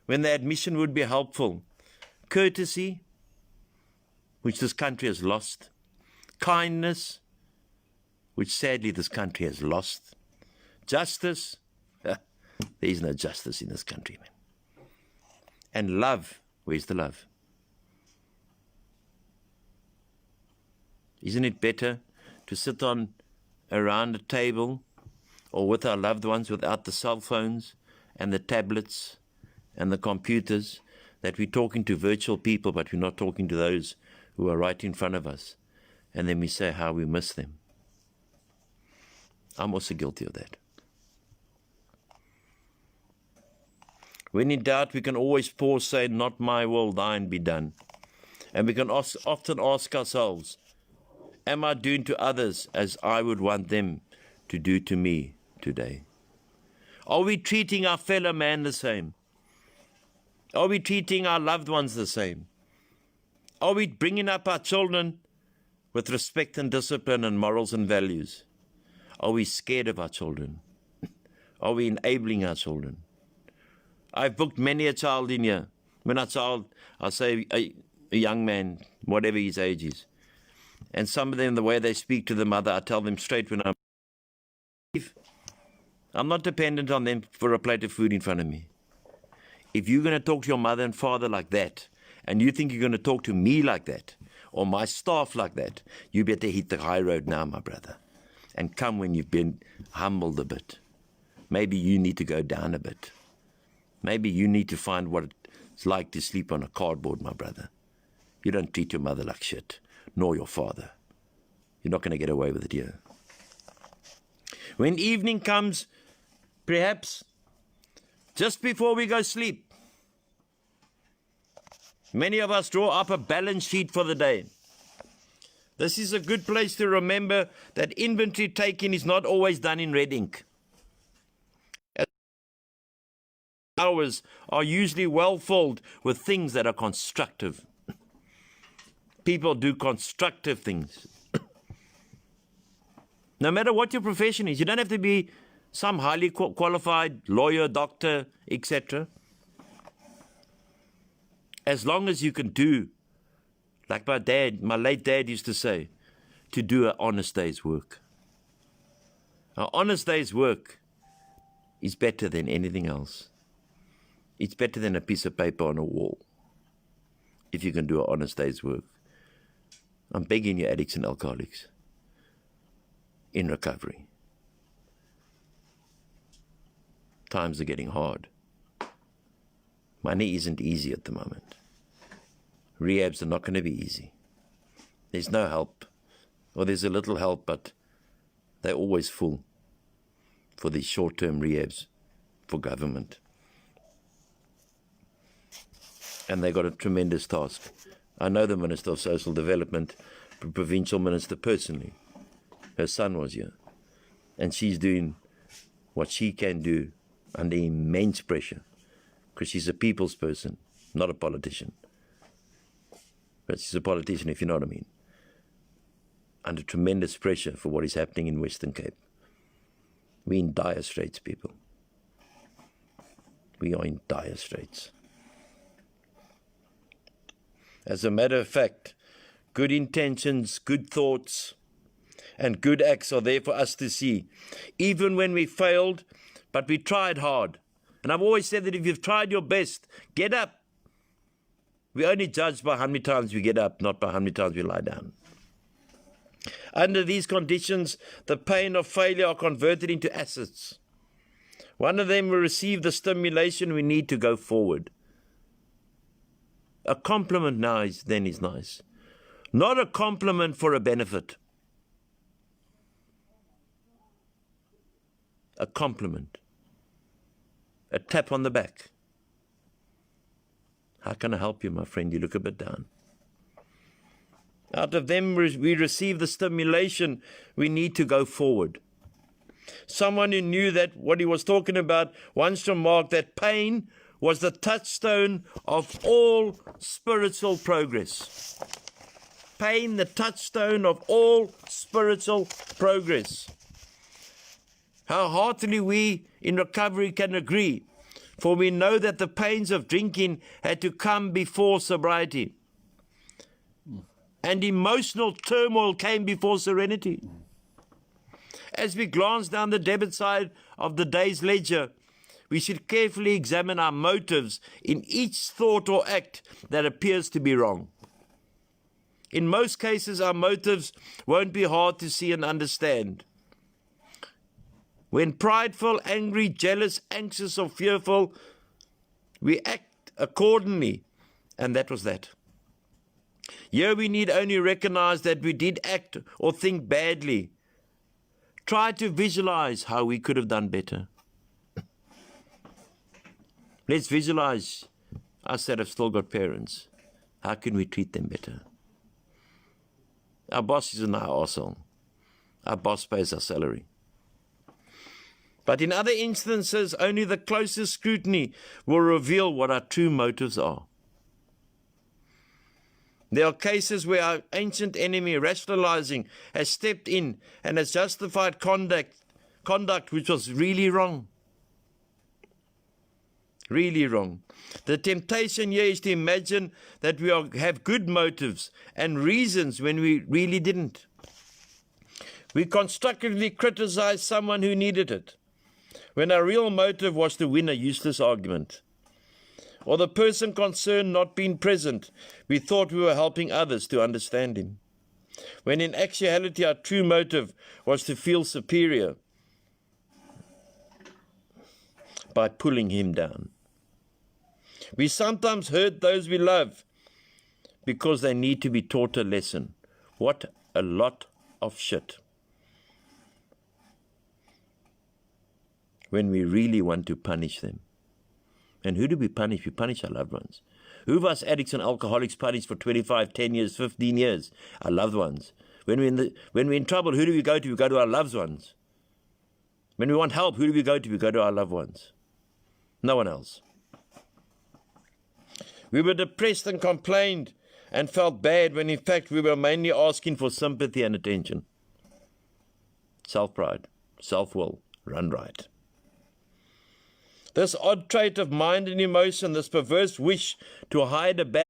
when the admission would be helpful. Courtesy, which this country has lost. Kindness, which sadly this country has lost. Justice, there is no justice in this country, man. And love, where's the love? Isn't it better to sit around a table or with our loved ones without the cell phones and the tablets and the computers, that we're talking to virtual people, but we're not talking to those who are right in front of us, and then we say how we miss them? I'm also guilty of that. When in doubt, we can always pause, say, not my will, thine be done. And we can often ask ourselves, am I doing to others as I would want them to do to me today? Are we treating our fellow man the same? Are we treating our loved ones the same? Are we bringing up our children with respect and discipline and morals and values? Are we scared of our children? Are we enabling our children? I've booked many a child in here. When I child, I say a young man, whatever his age is. And some of them, the way they speak to the mother, I tell them straight when I'm not dependent on them for a plate of food in front of me. If you're going to talk to your mother and father like that, and you think you're going to talk to me like that, or my staff like that, you better hit the high road now, my brother. And come when you've been humbled a bit. Maybe you need to go down a bit. Maybe you need to find what it's like to sleep on a cardboard, my brother. You don't treat your mother like shit, nor your father. You're not going to get away with it here. When evening comes, perhaps just before we go sleep, many of us draw up a balance sheet for the day. This is a good place to remember that inventory taking is not always done in red ink. Hours are usually well filled with things that are constructive. People do constructive things. No matter what your profession is, you don't have to be some highly qualified lawyer, doctor, etc. As long as you can do, like my late dad used to say, to do an honest day's work. An honest day's work is better than anything else. It's better than a piece of paper on a wall, if you can do an honest day's work. I'm begging you, addicts and alcoholics, in recovery. Times are getting hard. Money isn't easy at the moment. Rehabs are not going to be easy. There's no help, or there's a little help, but they're always full for these short-term rehabs for government. And they got a tremendous task. I know the Minister of Social Development, the Provincial Minister personally. Her son was here. And she's doing what she can do under immense pressure, because she's a people's person, not a politician. But she's a politician, if you know what I mean. Under tremendous pressure for what is happening in Western Cape. We're in dire straits, people. We are in dire straits. As a matter of fact, good intentions, good thoughts, and good acts are there for us to see. Even when we failed, but we tried hard. And I've always said that if you've tried your best, get up. We only judge by how many times we get up, not by how many times we lie down. Under these conditions, the pain of failure are converted into assets. One of them will receive the stimulation we need to go forward. A compliment now is nice. Not a compliment for a benefit. A compliment. A tap on the back. How can I help you, my friend? You look a bit down. Out of them we receive the stimulation we need to go forward. Someone who knew that what he was talking about once remarked that pain was the touchstone of all spiritual progress. Pain, the touchstone of all spiritual progress. How heartily we in recovery can agree, for we know that the pains of drinking had to come before sobriety. And emotional turmoil came before serenity. As we glance down the debit side of the day's ledger, we should carefully examine our motives in each thought or act that appears to be wrong. In most cases, our motives won't be hard to see and understand. When prideful, angry, jealous, anxious, or fearful, we act accordingly, and that was that. Here we need only recognize that we did act or think badly. Try to visualize how we could have done better. Let's visualize us that have still got parents. How can we treat them better? Our boss is an arsehole. Our boss pays our salary. But in other instances, only the closest scrutiny will reveal what our true motives are. There are cases where our ancient enemy, rationalizing, has stepped in and has justified conduct which was really wrong. Really wrong. The temptation here is to imagine that we have good motives and reasons when we really didn't. We constructively criticize someone who needed it, when our real motive was to win a useless argument. Or the person concerned not being present, we thought we were helping others to understand him, when in actuality our true motive was to feel superior by pulling him down. We sometimes hurt those we love because they need to be taught a lesson. What a lot of shit. When we really want to punish them. And who do we punish? We punish our loved ones. Who of us addicts and alcoholics punished for 25, 10 years, 15 years? Our loved ones. When we're in trouble, who do we go to? We go to our loved ones. When we want help, who do we go to? We go to our loved ones. No one else. We were depressed and complained and felt bad when in fact we were mainly asking for sympathy and attention. Self-pride, self-will, run right. This odd trait of mind and emotion, this perverse wish to hide a bad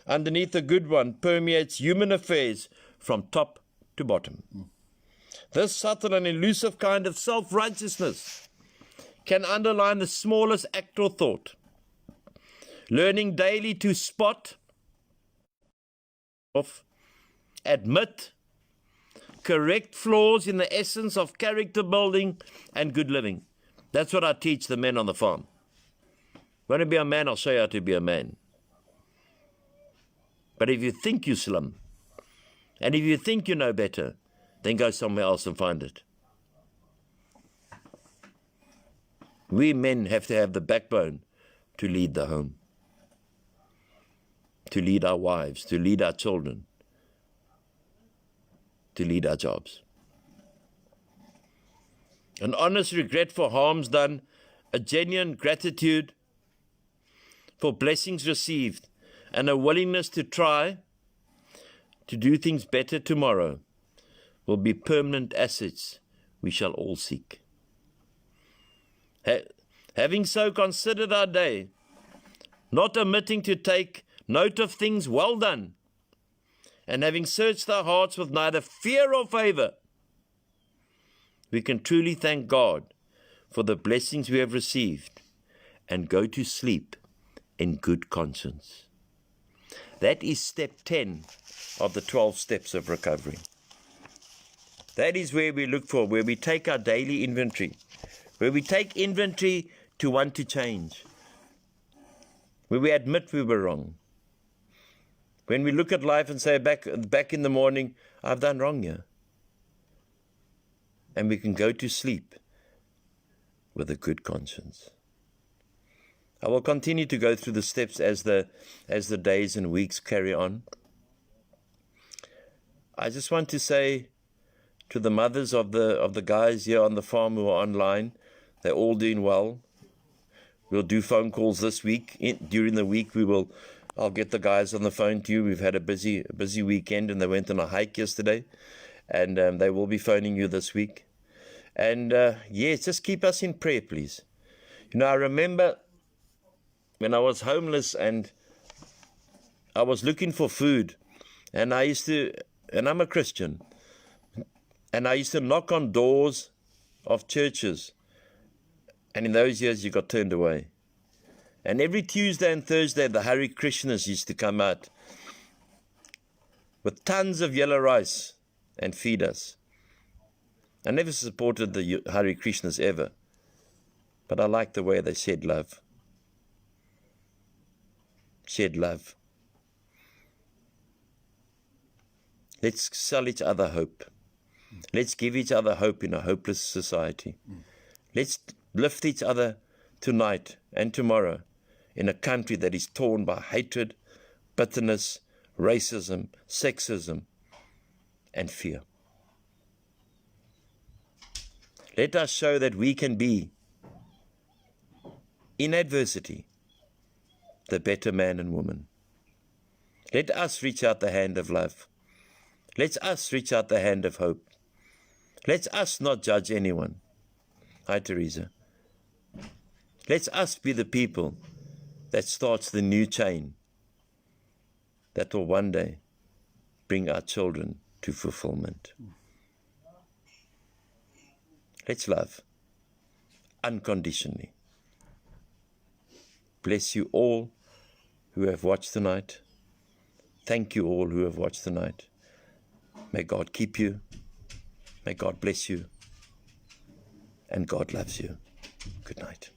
underneath a good one, permeates human affairs from top to bottom. This subtle and elusive kind of self-righteousness can underline the smallest act or thought. Learning daily to spot, admit, correct flaws in the essence of character building and good living. That's what I teach the men on the farm. Want to be a man, I'll show you how to be a man. But if you think you're slim, and if you think you know better, then go somewhere else and find it. We men have to have the backbone to lead the home, to lead our wives, to lead our children, to lead our jobs. An honest regret for harms done, a genuine gratitude for blessings received, and a willingness to try to do things better tomorrow will be permanent assets we shall all seek. Having so considered our day, not omitting to take note of things well done, and having searched our hearts with neither fear or favor, we can truly thank God for the blessings we have received and go to sleep in good conscience. That is step 10 of the 12 steps of recovery. That is where we look for, where we take our daily inventory, where we take inventory to want to change, where we admit we were wrong. When we look at life and say, back in the morning, I've done wrong here. And we can go to sleep with a good conscience. I will continue to go through the steps as the days and weeks carry on. I just want to say to the mothers of the guys here on the farm who are online, they're all doing well. We'll do phone calls this week. During the week, I'll get the guys on the phone to you. We've had a busy weekend, and they went on a hike yesterday, and they will be phoning you this week. And yes, just keep us in prayer, please. You know, I remember when I was homeless and I was looking for food, and I'm a Christian, and I used to knock on doors of churches, and in those years you got turned away. And every Tuesday and Thursday the Hare Krishnas used to come out with tons of yellow rice and feed us. I never supported the Hare Krishnas ever, but I liked the way they shed love. Shed love. Let's sell each other hope. Let's give each other hope in a hopeless society. Let's lift each other tonight and tomorrow in a country that is torn by hatred, bitterness, racism, sexism, and fear. Let us show that we can be, in adversity, the better man and woman. Let us reach out the hand of love. Let us reach out the hand of hope. Let us not judge anyone. Hi, Teresa. Let us be the people that starts the new chain that will one day bring our children to fulfillment. Let's love unconditionally. Bless you all who have watched tonight. Thank you all who have watched tonight. May God keep you. May God bless you. And God loves you. Good night.